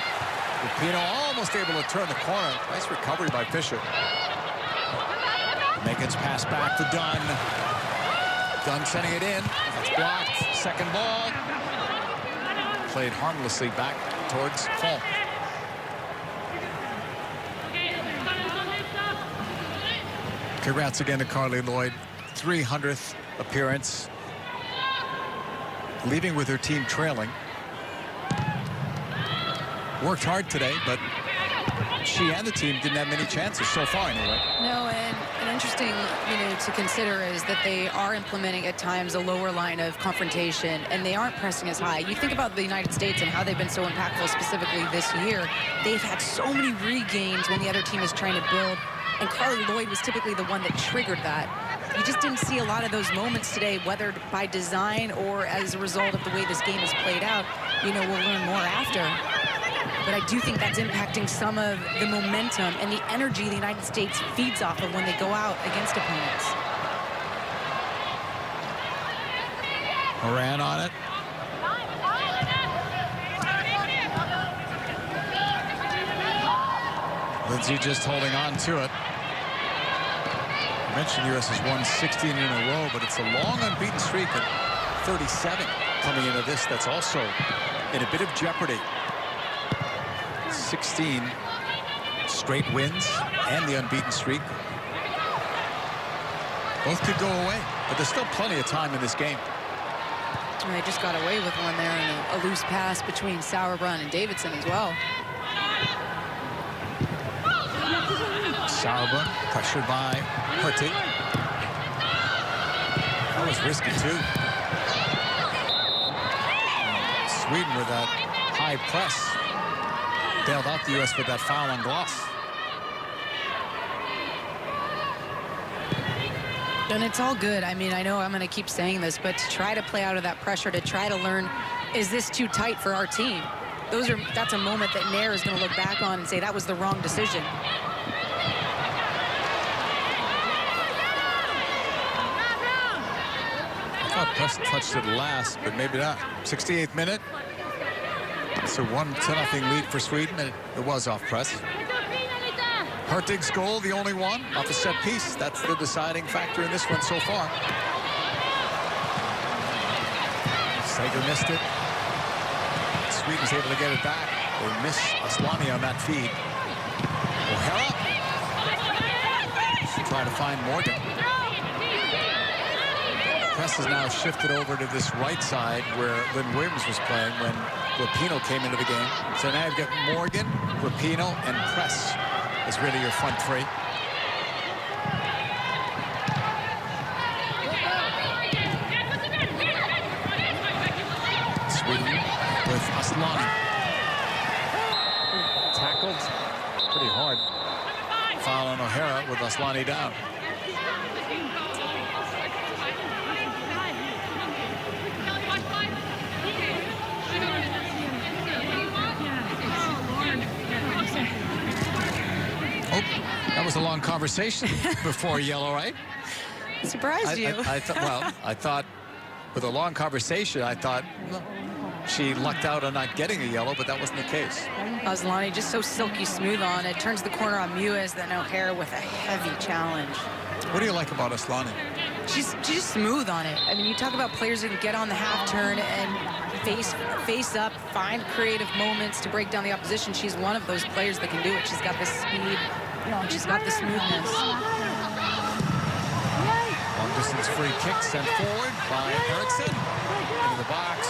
[SPEAKER 4] Rapinoe almost able to turn the corner. Nice recovery by Fisher. Megan's pass back to Dunn. Dunn sending it in. That's blocked. Second ball. Played harmlessly back towards Fall. Congrats again to Carly Lloyd. 300th appearance. Leaving with her team trailing. Worked hard today, but she and the team didn't have many chances so far anyway.
[SPEAKER 5] No, and interesting, to consider is that they are implementing at times a lower line of confrontation, and they aren't pressing as high. You think about the United States and how they've been so impactful specifically this year. They've had so many regains when the other team is trying to build, and Carly Lloyd was typically the one that triggered that. You just didn't see a lot of those moments today, whether by design or as a result of the way this game has played out. We'll learn more after. But I do think that's impacting some of the momentum and the energy the United States feeds off of when they go out against opponents.
[SPEAKER 4] Moran on it. Lindsay just holding on to it. I mentioned the U.S. has won 16 in a row, but it's a long unbeaten streak at 37 coming into this. That's also in a bit of jeopardy. 16 straight wins and the unbeaten streak. Both could go away, but there's still plenty of time in this game.
[SPEAKER 5] And they just got away with one there, and a loose pass between Sauerbrunn and Davidson as well.
[SPEAKER 4] Sauerbrunn pressured by Hurtig. That was risky too. Sweden with that high press bailed out the U.S. with that foul on Gloss.
[SPEAKER 5] And it's all good. I mean, I know I'm going to keep saying this, but to try to play out of that pressure, to try to learn, is this too tight for our team? That's a moment that Nair is going to look back on and say that was the wrong decision.
[SPEAKER 4] I thought Press touched it last, but maybe not. 68th minute. It's a 1-0 lead for Sweden, and it was off Press. Hurtig's goal, the only one, off a set piece. That's the deciding factor in this one so far. Sager missed it. Sweden's able to get it back. They miss Aslani on that feed. O'Hara. Try to find Morgan. Press has now shifted over to this right side where Lynn Williams was playing when Rapinoe came into the game. So now you've got Morgan, Rapinoe, and Press is really your front three. Sweden with Aslani. Tackled pretty hard. Foul on O'Hara with Aslani down. That was a long conversation before yellow, right?
[SPEAKER 5] Surprised you.
[SPEAKER 4] I thought with a long conversation, I thought she lucked out on not getting a yellow, but that wasn't the case.
[SPEAKER 5] Aslani just so silky smooth on it. Turns the corner on Mewes, then O'Hara with a heavy challenge.
[SPEAKER 4] What do you like about Aslani?
[SPEAKER 5] She's just smooth on it. I mean, you talk about players who can get on the half turn and face up, find creative moments to break down the opposition. She's one of those players that can do it. She's got the speed. She's got the smoothness.
[SPEAKER 4] Long distance free kick sent forward by Eriksson into the box.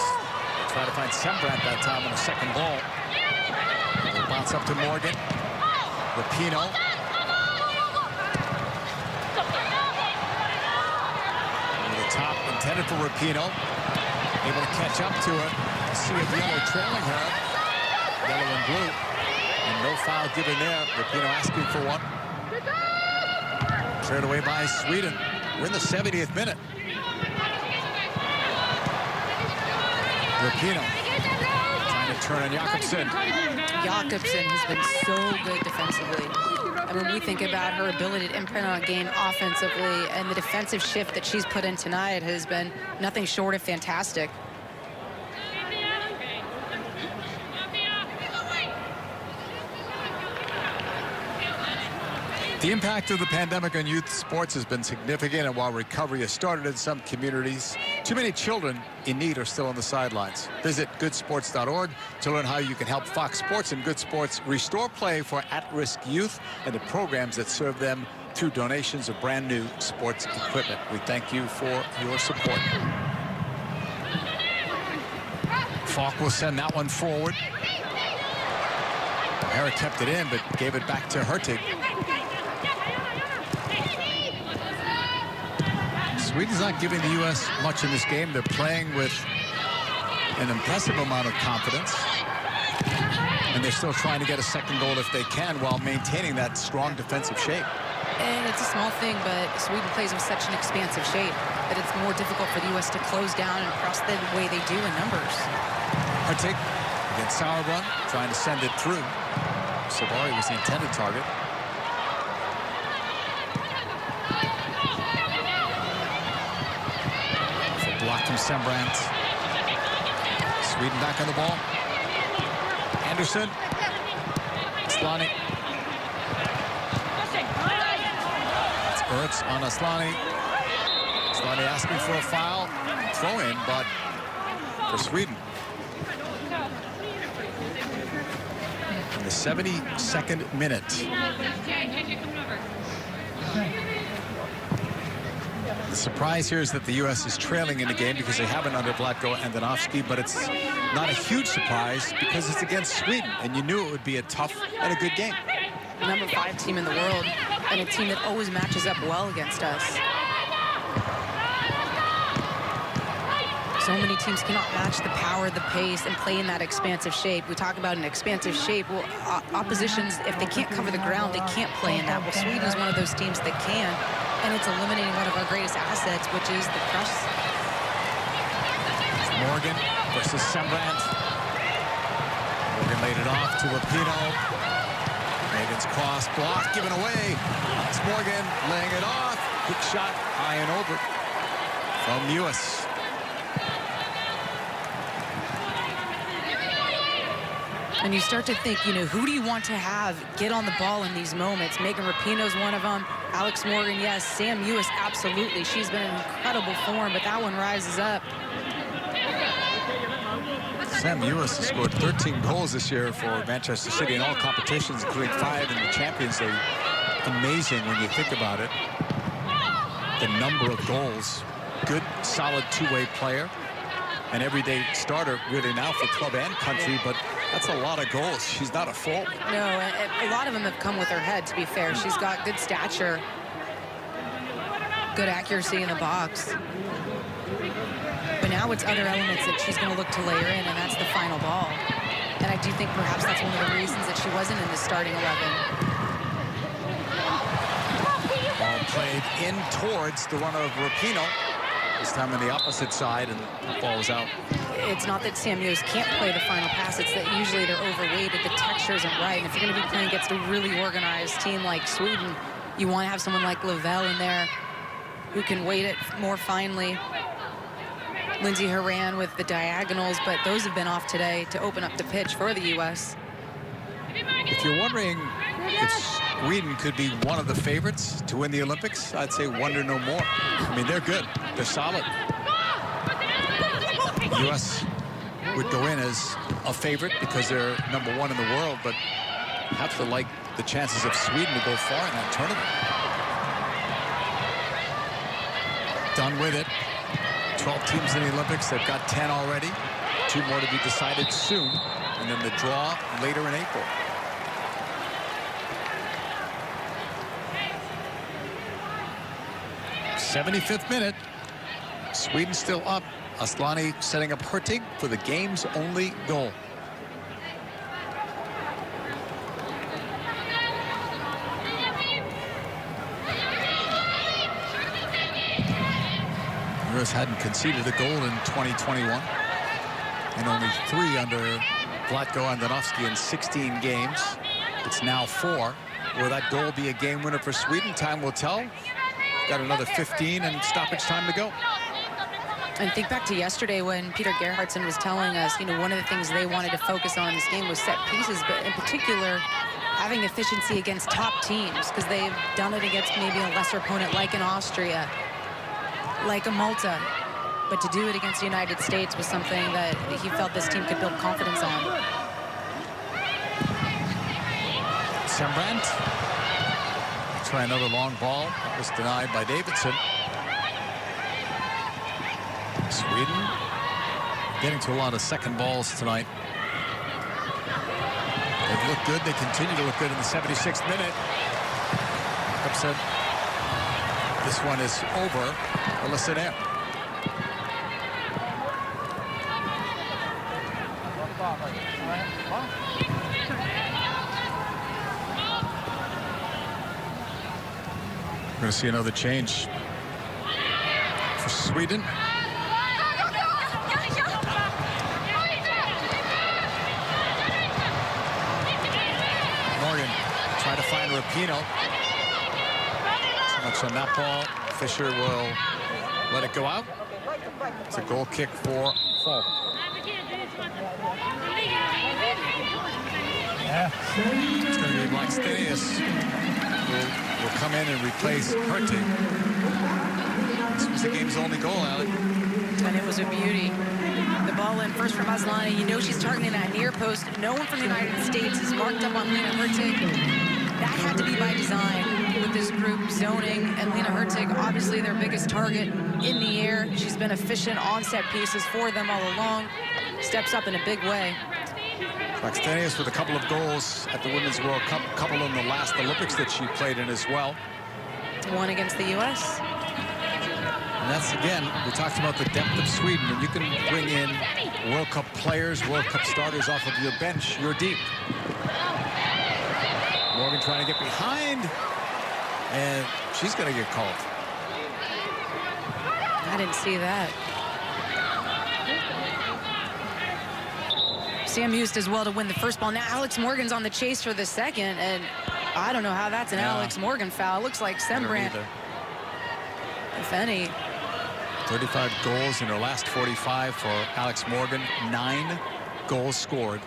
[SPEAKER 4] try to find Sembrant that time on a second ball. They'll bounce up to Morgan. Rapinoe. Over the top, intended for Rapinoe. Able to catch up to it. A sea of yellow trailing her. Yellow and blue. And no foul given there. Rapinoe asking for one. Cleared away by Sweden. We're in the 70th minute. Rapinoe trying to turn on Jakobsen.
[SPEAKER 5] Jakobsen has been so good defensively. I mean, we think about her ability to imprint on a game offensively, and the defensive shift that she's put in tonight has been nothing short of fantastic.
[SPEAKER 4] The impact of the pandemic on youth sports has been significant, and while recovery has started in some communities, too many children in need are still on the sidelines. Visit goodsports.org to learn how you can help Fox Sports and Good Sports restore play for at-risk youth and the programs that serve them through donations of brand new sports equipment. We thank you for your support. Falk will send that one forward. O'Hara kept it in, but gave it back to Hurtig. Sweden's not giving the U.S. much in this game. They're playing with an impressive amount of confidence. And they're still trying to get a second goal if they can while maintaining that strong defensive shape.
[SPEAKER 5] And it's a small thing, but Sweden plays with such an expansive shape that it's more difficult for the U.S. to close down and cross the way they do in numbers.
[SPEAKER 4] Hurtig against Sauerbrunn, trying to send it through. Savari was the intended target. Blocked from Sembrant. Sweden back on the ball. Anderson. Aslani. It's Ertz on Aslani. Aslani asking for a foul. Throw in, but for Sweden. In the 72nd minute. The surprise here is that the U.S. is trailing in the game because they have it under Vlatko and Danovsky, but it's not a huge surprise because it's against Sweden, and you knew it would be a tough and a good game.
[SPEAKER 5] Number 5 team in the world, and a team that always matches up well against us. So many teams cannot match the power, the pace, and play in that expansive shape. We talk about an expansive shape. Well, oppositions, if they can't cover the ground, they can't play in that. Well, Sweden is one of those teams that can, and it's eliminating one of our greatest assets, which is the press.
[SPEAKER 4] Morgan versus Sembrant. Morgan laid it off to Rapinoe. Megan's cross block given away. It's Morgan laying it off. Quick shot high and over from U.S.
[SPEAKER 5] And you start to think, you know, who do you want to have get on the ball in these moments? Megan Rapinoe's one of them. Alex Morgan, yes. Sam Ewis, absolutely. She's been in incredible form, but that one rises up.
[SPEAKER 4] Sam Ewis has scored 13 goals this year for Manchester City in all competitions, including 5 in the Champions League. Amazing when you think about it. The number of goals. Good, solid two-way player. An everyday starter really now for club and country, but that's a lot of goals. She's not a forward.
[SPEAKER 5] No, a lot of them have come with her head, to be fair. She's got good stature, good accuracy in the box. But now it's other elements that she's going to look to layer in, and that's the final ball. And I do think perhaps that's one of the reasons that she wasn't in the starting 11.
[SPEAKER 4] Ball played in towards the runner of Rapinoe. This time on the opposite side, and the ball was out.
[SPEAKER 5] It's not that Sam Ewis can't play the final pass. It's that usually they're overweighted. The texture isn't right. And if you're going to be playing against a really organized team like Sweden, you want to have someone like Lavelle in there who can weight it more finely. Lindsey Horan with the diagonals, but those have been off today to open up the pitch for the U.S.
[SPEAKER 4] If you're wondering if Sweden could be one of the favorites to win the Olympics, I'd say wonder no more. I mean, they're good. They're solid. The U.S. would go in as a favorite because they're number 1 in the world, but have to like the chances of Sweden to go far in that tournament. Done with it. 12 teams in the Olympics. They've got 10 already. 2 more to be decided soon, and then the draw later in April. '75th minute. Sweden still up. Asllani setting up Hurtig for the game's only goal. The US hadn't conceded a goal in 2021, and only 3 under Vlatko Andonovski in 16 games. It's now 4. Will that goal be a game winner for Sweden? Time will tell. Got another 15 and stoppage time to go.
[SPEAKER 5] And think back to yesterday when Peter Gerhardsson was telling us, you know, one of the things they wanted to focus on in this game was set pieces, but in particular, having efficiency against top teams, because they've done it against maybe a lesser opponent like in Austria, like a Malta. But to do it against the United States was something that he felt this team could build confidence on.
[SPEAKER 4] Sembrant. Try another long ball. That was denied by Davidson. Sweden getting to a lot of second balls tonight. They've looked good. They continue to look good in the 76th minute. Upset. This one is over. Well, listen there. We're going to see another change for Sweden. Morgan try to find Rapinoe. Too much on that ball. Fisher will let it go out. It's a goal kick for Falk. It's going to be Blackstenius will come in and replace Hurtig. This was the game's only goal, Alec.
[SPEAKER 5] And it was a beauty. The ball in first from Asllani. You know she's targeting that near post. No one from the United States is marked up on Lina Hurtig. That had to be by design with this group zoning. And Lina Hurtig, obviously their biggest target in the air. She's been efficient on set pieces for them all along. Steps up in a big way.
[SPEAKER 4] Blackstenius with a couple of goals at the Women's World Cup, a couple in the last Olympics that she played in as well.
[SPEAKER 5] One against the U.S.
[SPEAKER 4] And that's, again, we talked about the depth of Sweden, and you can bring in World Cup players, World Cup starters off of your bench. You're deep. Morgan trying to get behind, and she's going to get called.
[SPEAKER 5] I didn't see that. Sam used as well to win the first ball. Now Alex Morgan's on the chase for the second, and I don't know how that's an Alex Morgan foul. It looks like Sembrant, if any.
[SPEAKER 4] 35 goals in her last 45 for Alex Morgan. 9 goals scored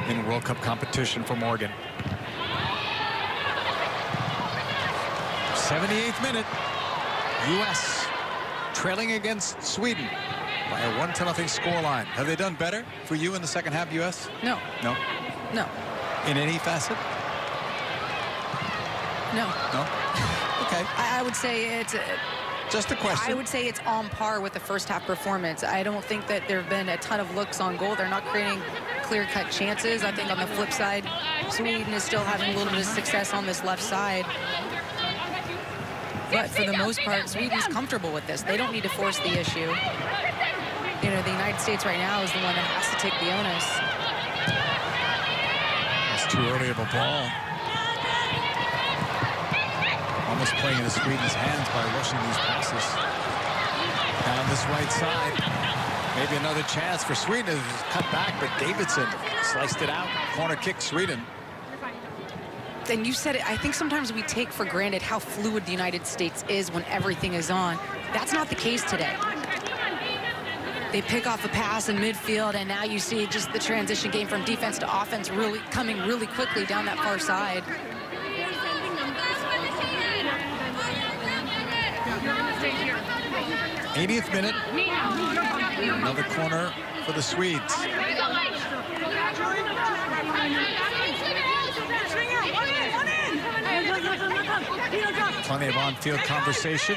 [SPEAKER 4] in World Cup competition for Morgan. 78th minute. U.S. trailing against Sweden by a 1-0 scoreline. Have they done better for you in the second half, U.S.?
[SPEAKER 5] No.
[SPEAKER 4] No?
[SPEAKER 5] No.
[SPEAKER 4] In any facet?
[SPEAKER 5] No.
[SPEAKER 4] No? Okay.
[SPEAKER 5] I would say it's...
[SPEAKER 4] Just a question.
[SPEAKER 5] I would say it's on par with the first half performance. I don't think that there have been a ton of looks on goal. They're not creating clear-cut chances. I think on the flip side, Sweden is still having a little bit of success on this left side. But for the most part, Sweden's comfortable with this. They don't need to force the issue. You know, the United States right now is the one that has to take the onus.
[SPEAKER 4] It's too early of a ball. Almost playing into Sweden's hands by rushing these passes. Down this right side. Maybe another chance for Sweden to cut back, but Davidson sliced it out. Corner kick, Sweden.
[SPEAKER 5] And you said it, I think sometimes we take for granted how fluid the United States is when everything is on. That's not the case today. They pick off a pass in midfield, and now you see just the transition game from defense to offense really coming really quickly down that far side.
[SPEAKER 4] 80th minute. Another corner for the Swedes. Plenty of on-field conversation.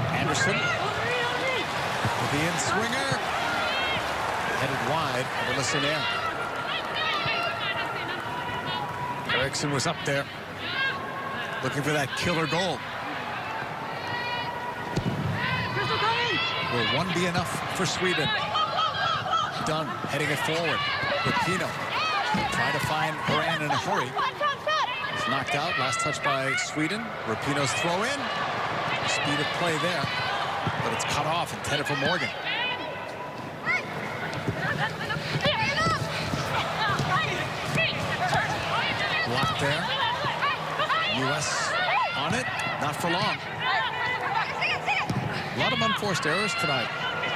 [SPEAKER 4] Anderson with the in-swinger. headed wide. Melissa Nair. Eriksson was up there looking for that killer goal. Will one be enough for Sweden? Dunn heading it forward. Rapinoe trying to find Horan in a hurry. He's knocked out. Last touch by Sweden. Rapinoe's throw in. Speed of play there, but it's cut off, intended for Morgan. Blocked there. U.S. on it, not for long. A lot of unforced errors tonight.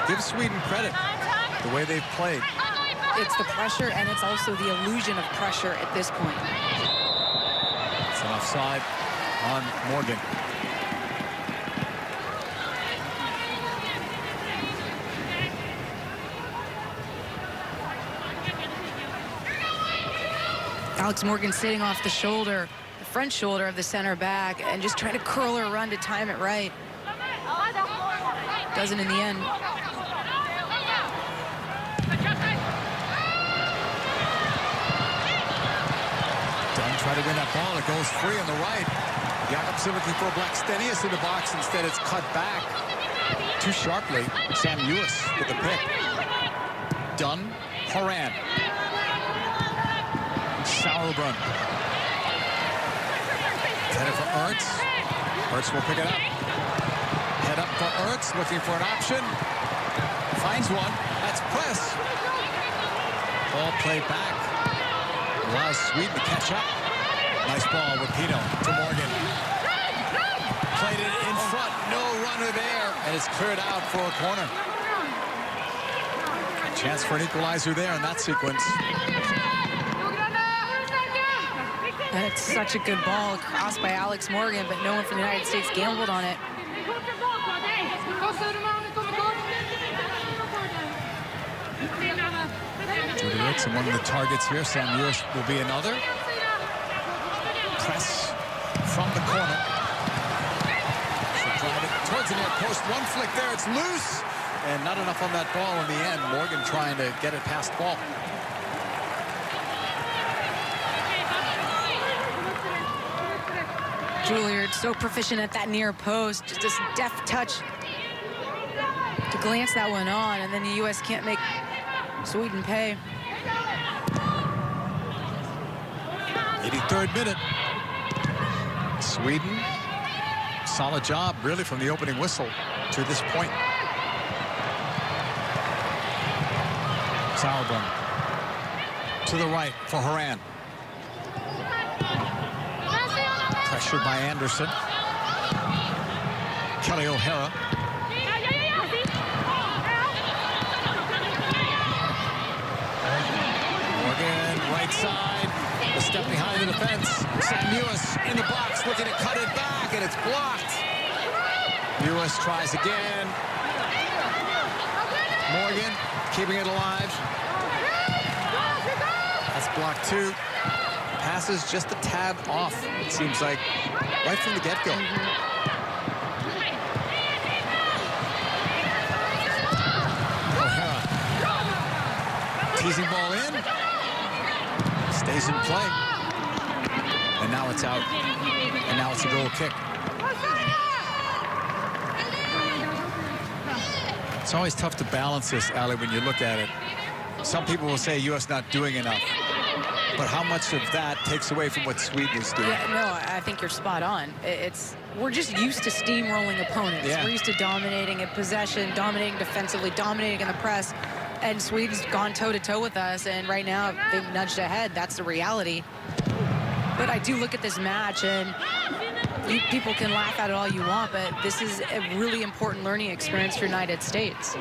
[SPEAKER 4] Give Sweden credit, the way they've played.
[SPEAKER 5] It's the pressure, and it's also the illusion of pressure at this point.
[SPEAKER 4] It's an offside on Morgan.
[SPEAKER 5] Alex Morgan sitting off the shoulder, the front shoulder of the center back, and just trying to curl her run to time it right. Doesn't in the end.
[SPEAKER 4] Dunn tried to win that ball. It goes free on the right. Jakobsen looking for Blackstenius in the box. Instead, it's cut back too sharply. Sam Lewis with the pick. Dunn, Horan. Sauerbrunn. Headed for Ernst. Ernst will pick it up. Head up for Ernst, looking for an option. Finds one. That's press. Ball played back. Allows Sweden to catch up. Nice ball. Rapinoe to Morgan. Played it in front. No runner there. And it's cleared out for a corner. Chance for an equalizer there in that sequence.
[SPEAKER 5] That's such a good ball, crossed by Alex Morgan, but no one from the United States gambled on it.
[SPEAKER 4] Judy Eriksson, one of the targets here. Sam Lewis will be another. Press from the corner. She'll drive it towards the near post. One flick there, it's loose. And not enough on that ball in the end. Morgan trying to get it past ball.
[SPEAKER 5] Juilliard so proficient at that near post, just this deft touch to glance that one on, and then the U.S. can't make Sweden pay.
[SPEAKER 4] 83rd minute. Sweden, solid job really from the opening whistle to this point. Sauerbrunn to the right for Horan. Pressured by Anderson. Kelly O'Hara. Morgan, right side. A step behind the defense. Sam Lewis in the box, looking to cut it back, and it's blocked. Lewis tries again. Morgan keeping it alive. That's blocked too. Passes just a tad off, it seems like, right from the get-go. O'Hara. Teasing ball in. Stays in play. And now it's out. And now it's a goal kick. It's always tough to balance this, Ali, when you look at it. Some people will say U.S. not doing enough. But how much of that takes away from what Sweden is doing?
[SPEAKER 5] Yeah, no, I think you're spot on. We're just used to steamrolling opponents.
[SPEAKER 4] Yeah.
[SPEAKER 5] We're used to dominating in possession, dominating defensively, dominating in the press. And Sweden's gone toe-to-toe with us, and right now they've nudged ahead. That's the reality. But I do look at this match, and people can laugh at it all you want, but this is a really important learning experience for the United States.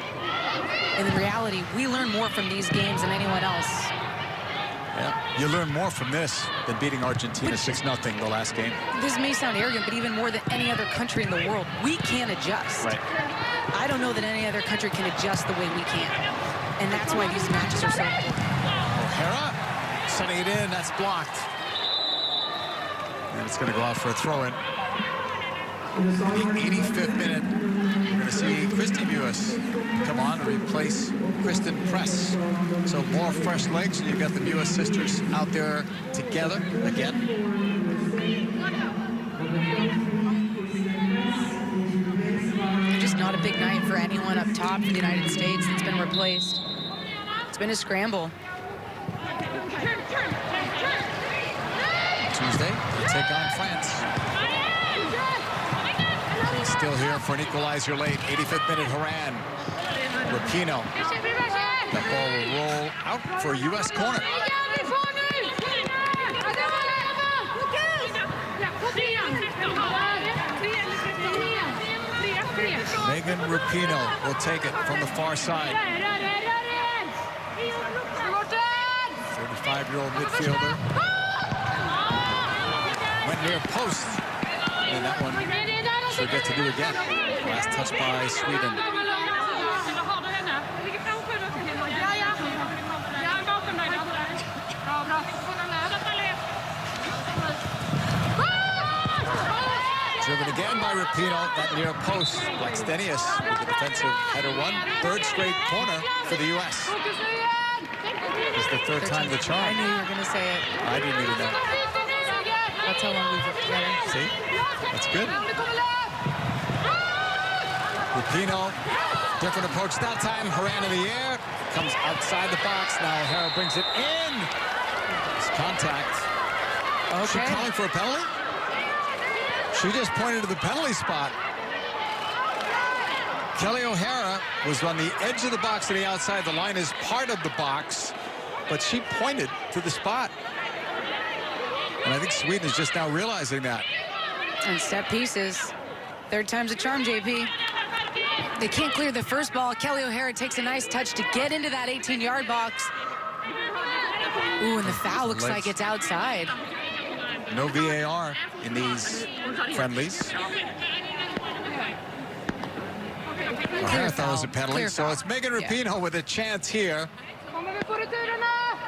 [SPEAKER 5] And in reality, we learn more from these games than anyone else.
[SPEAKER 4] Yeah, you learn more from this than beating Argentina 6-0 the last game.
[SPEAKER 5] This may sound arrogant, but even more than any other country in the world, we can adjust.
[SPEAKER 4] Right.
[SPEAKER 5] I don't know that any other country can adjust the way we can. And that's why these matches are so important.
[SPEAKER 4] O'Hara sending it in, that's blocked. And it's going to go out for a throw-in. In the 85th minute, we're going to see Christy Mewis come on to replace Kristen Press. So more fresh legs, and you've got the Mewis sisters out there together again.
[SPEAKER 5] Just not a big night for anyone up top for the United States that's been replaced. It's been a scramble.
[SPEAKER 4] Tuesday, they take on France. Still here for an equalizer late. 85th minute, Horan. Rapinoe. That ball will roll out for a U.S. corner. Megan Rapinoe will take it from the far side. 35-year-old midfielder. Went near post. And that one she'll get to do again. Last touch by Sweden. Driven again by Rapinoe, that near post. Blackstenius with the defensive header one. Third straight corner for the U.S. It's the third time the charm.
[SPEAKER 5] I knew you were going to say it.
[SPEAKER 4] I didn't even know.
[SPEAKER 5] That's how long we've worked together.
[SPEAKER 4] See? That's good. Rapinoe, different approach that time. Horan in the air. Comes outside the box. Now O'Hara brings it in. It's contact.
[SPEAKER 5] Okay.
[SPEAKER 4] Is she calling for a penalty? She just pointed to the penalty spot. Kelly O'Hara was on the edge of the box to the outside. The line is part of the box, but she pointed to the spot. And I think Sweden is just now realizing that.
[SPEAKER 5] And set pieces. Third time's a charm, JP. They can't clear the first ball. Kelly O'Hara takes a nice touch to get into that 18-yard box. Ooh, and the foul looks like it's outside.
[SPEAKER 4] No VAR in these friendlies. O'Hara thought it was a penalty, so it's Megan Rapinoe with a chance here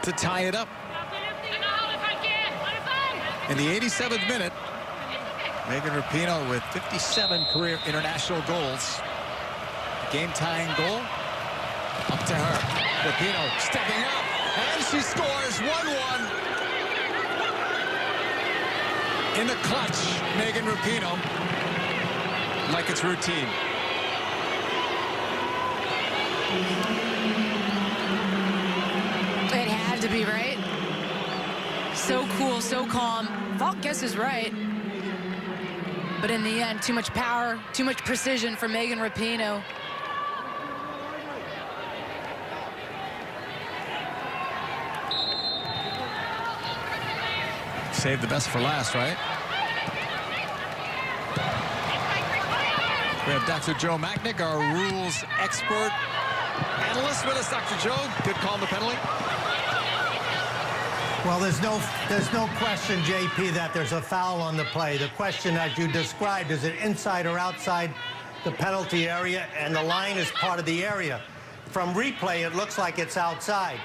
[SPEAKER 4] to tie it up. In the 87th minute, Megan Rapinoe with 57 career international goals. Game-tying goal, up to her. Rapinoe stepping up, and she scores 1-1. In the clutch, Megan Rapinoe, like it's routine.
[SPEAKER 5] It had to be, right? So cool, so calm. Falk guesses right. But in the end, too much power, too much precision for Megan Rapinoe.
[SPEAKER 4] Save the best for last, right? We have Dr. Joe Macknick, our rules expert analyst with us. Dr. Joe, good call on the penalty.
[SPEAKER 6] Well, there's no question, JP, that there's a foul on the play. The question, as you described, is it inside or outside the penalty area, and the line is part of the area. From replay, it looks like it's outside.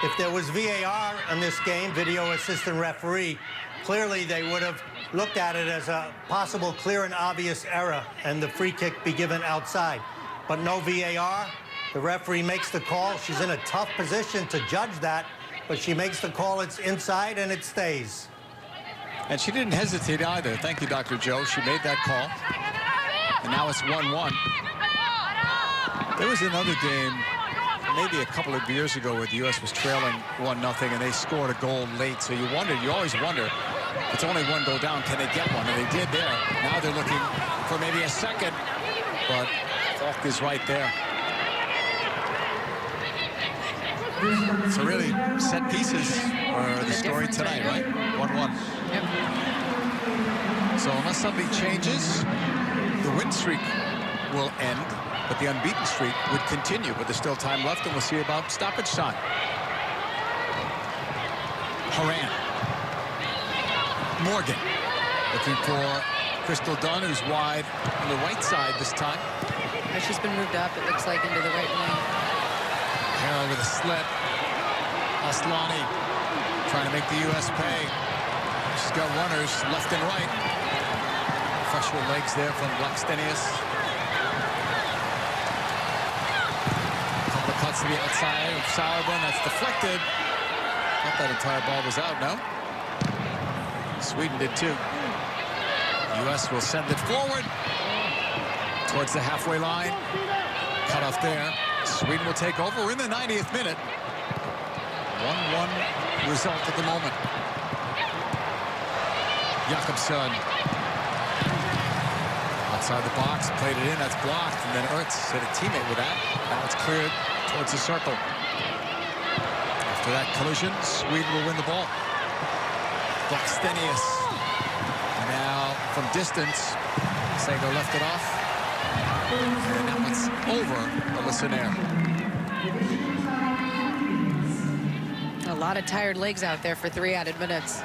[SPEAKER 6] If there was VAR in this game, video assistant referee, clearly they would have looked at it as a possible clear and obvious error and the free kick be given outside. But no VAR. The referee makes the call. She's in a tough position to judge that, but she makes the call. It's inside and it stays.
[SPEAKER 4] And she didn't hesitate either. Thank you, Dr. Joe. She made that call. And now it's 1-1. There was another game maybe a couple of years ago where the U.S. was trailing 1-0 and they scored a goal late. So you always wonder, it's only one goal down, can they get one? And they did there. Now they're looking for maybe a second, but Falk is right there. So really, set pieces are the story tonight, right? 1-1.
[SPEAKER 5] Yep.
[SPEAKER 4] So unless something changes, the win streak will end, but the unbeaten streak would continue. But there's still time left, and we'll see about stoppage time. Horan. Morgan looking for Crystal Dunn, who's wide on the right side this time.
[SPEAKER 5] She's been moved up, it looks like, into the right lane.
[SPEAKER 4] O'Hara with a slip. Aslani trying to make the U.S. pay. She's got runners left and right. Fresher legs there from Blackstenius. to the outside of Sauerbrunn. That's deflected. Thought that entire ball was out, no? Sweden did too. U.S. will send it forward towards the halfway line. Cut off there. Sweden will take over. We're in the 90th minute. 1-1 result at the moment. Jakobsson. Outside the box, played it in, that's blocked, and then Ertz hit a teammate with that. Now it's cleared towards the circle. After that collision, Sweden will win the ball. Blackstenius. Now from distance, Sago left it off. And now it's over the Listener.
[SPEAKER 5] A lot of tired legs out there for 3 added minutes.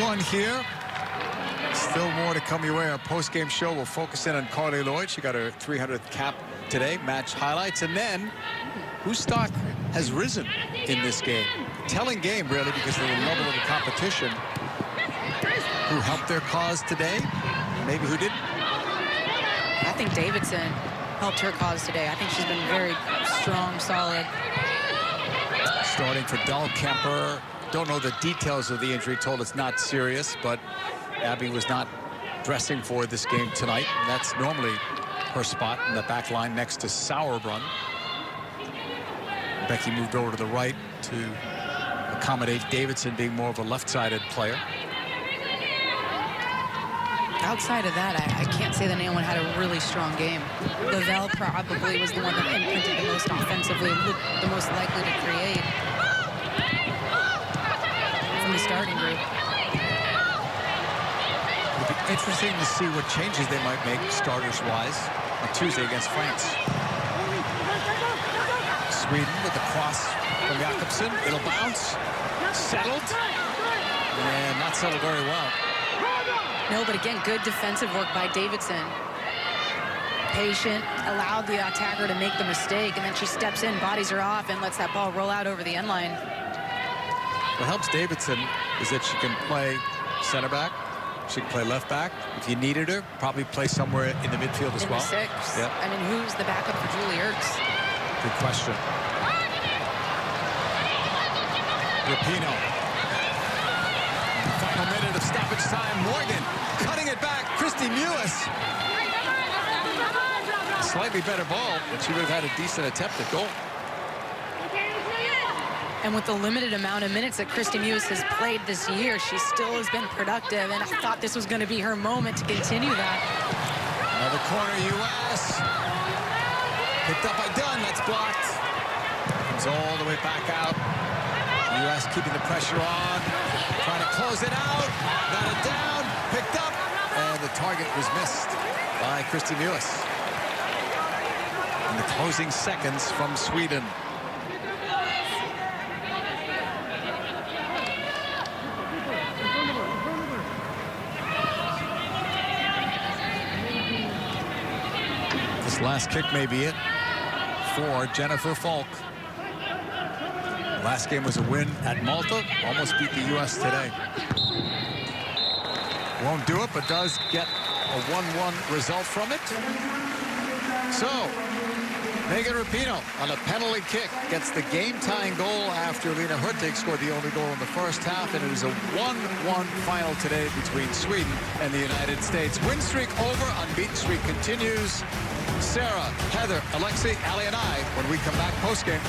[SPEAKER 4] One here. Still more to come your way. Our post-game show will focus in on Carly Lloyd. She got her 300th cap today. Match highlights. And then, whose stock has risen in this game? Telling game, really, because of the level of the competition. Who helped their cause today? Maybe who didn't?
[SPEAKER 5] I think Davidson helped her cause today. I think she's been very strong, solid.
[SPEAKER 4] Starting for Dahlkemper. Don't know the details of the injury, told it's not serious, but Abby was not dressing for this game tonight. That's normally her spot in the back line next to Sauerbrunn. Becky moved over to the right to accommodate Davidson being more of a left-sided player.
[SPEAKER 5] Outside of that, I can't say that anyone had a really strong game. Lavelle probably was the one that imprinted the most offensively, looked the most likely to create from the starting group.
[SPEAKER 4] It'll be interesting to see what changes they might make starters-wise on Tuesday against France. Sweden with the cross from Jakobsson. It'll bounce. Settled. And not settled very well.
[SPEAKER 5] No, but again, good defensive work by Davidson. Patient, allowed the attacker to make the mistake, and then she steps in, bodies her off, and lets that ball roll out over the end line.
[SPEAKER 4] What helps Davidson is that she can play center back. She can play left back. If you needed her, probably play somewhere in the midfield as well.
[SPEAKER 5] In the 6.
[SPEAKER 4] Yep.
[SPEAKER 5] I mean, who's the backup for Julie Ertz?
[SPEAKER 4] Good question. Rapinoe. Final minute of stoppage time. Morgan cutting it back. Christy Mewis. Slightly better ball, but she would have had a decent attempt at goal.
[SPEAKER 5] And with the limited amount of minutes that Christy Mewis has played this year, she still has been productive, and I thought this was going to be her moment to continue that.
[SPEAKER 4] Another corner, U.S. Picked up by Dunn. That's blocked. Comes all the way back out. U.S. keeping the pressure on. Trying to close it out. Got it down. Picked up. And the target was missed by Christy Mewis. In the closing seconds from Sweden. This last kick may be it for Jennifer Falk. Last game was a win at Malta. Almost beat the U.S. today. Won't do it, but does get a 1-1 result from it. So, Megan Rapinoe on a penalty kick gets the game-tying goal after Lina Hurtig scored the only goal in the first half, and it is a 1-1 final today between Sweden and the United States. Win streak over, unbeaten streak continues. Sarah, Heather, Alexei, Ali, and I when we come back post-game.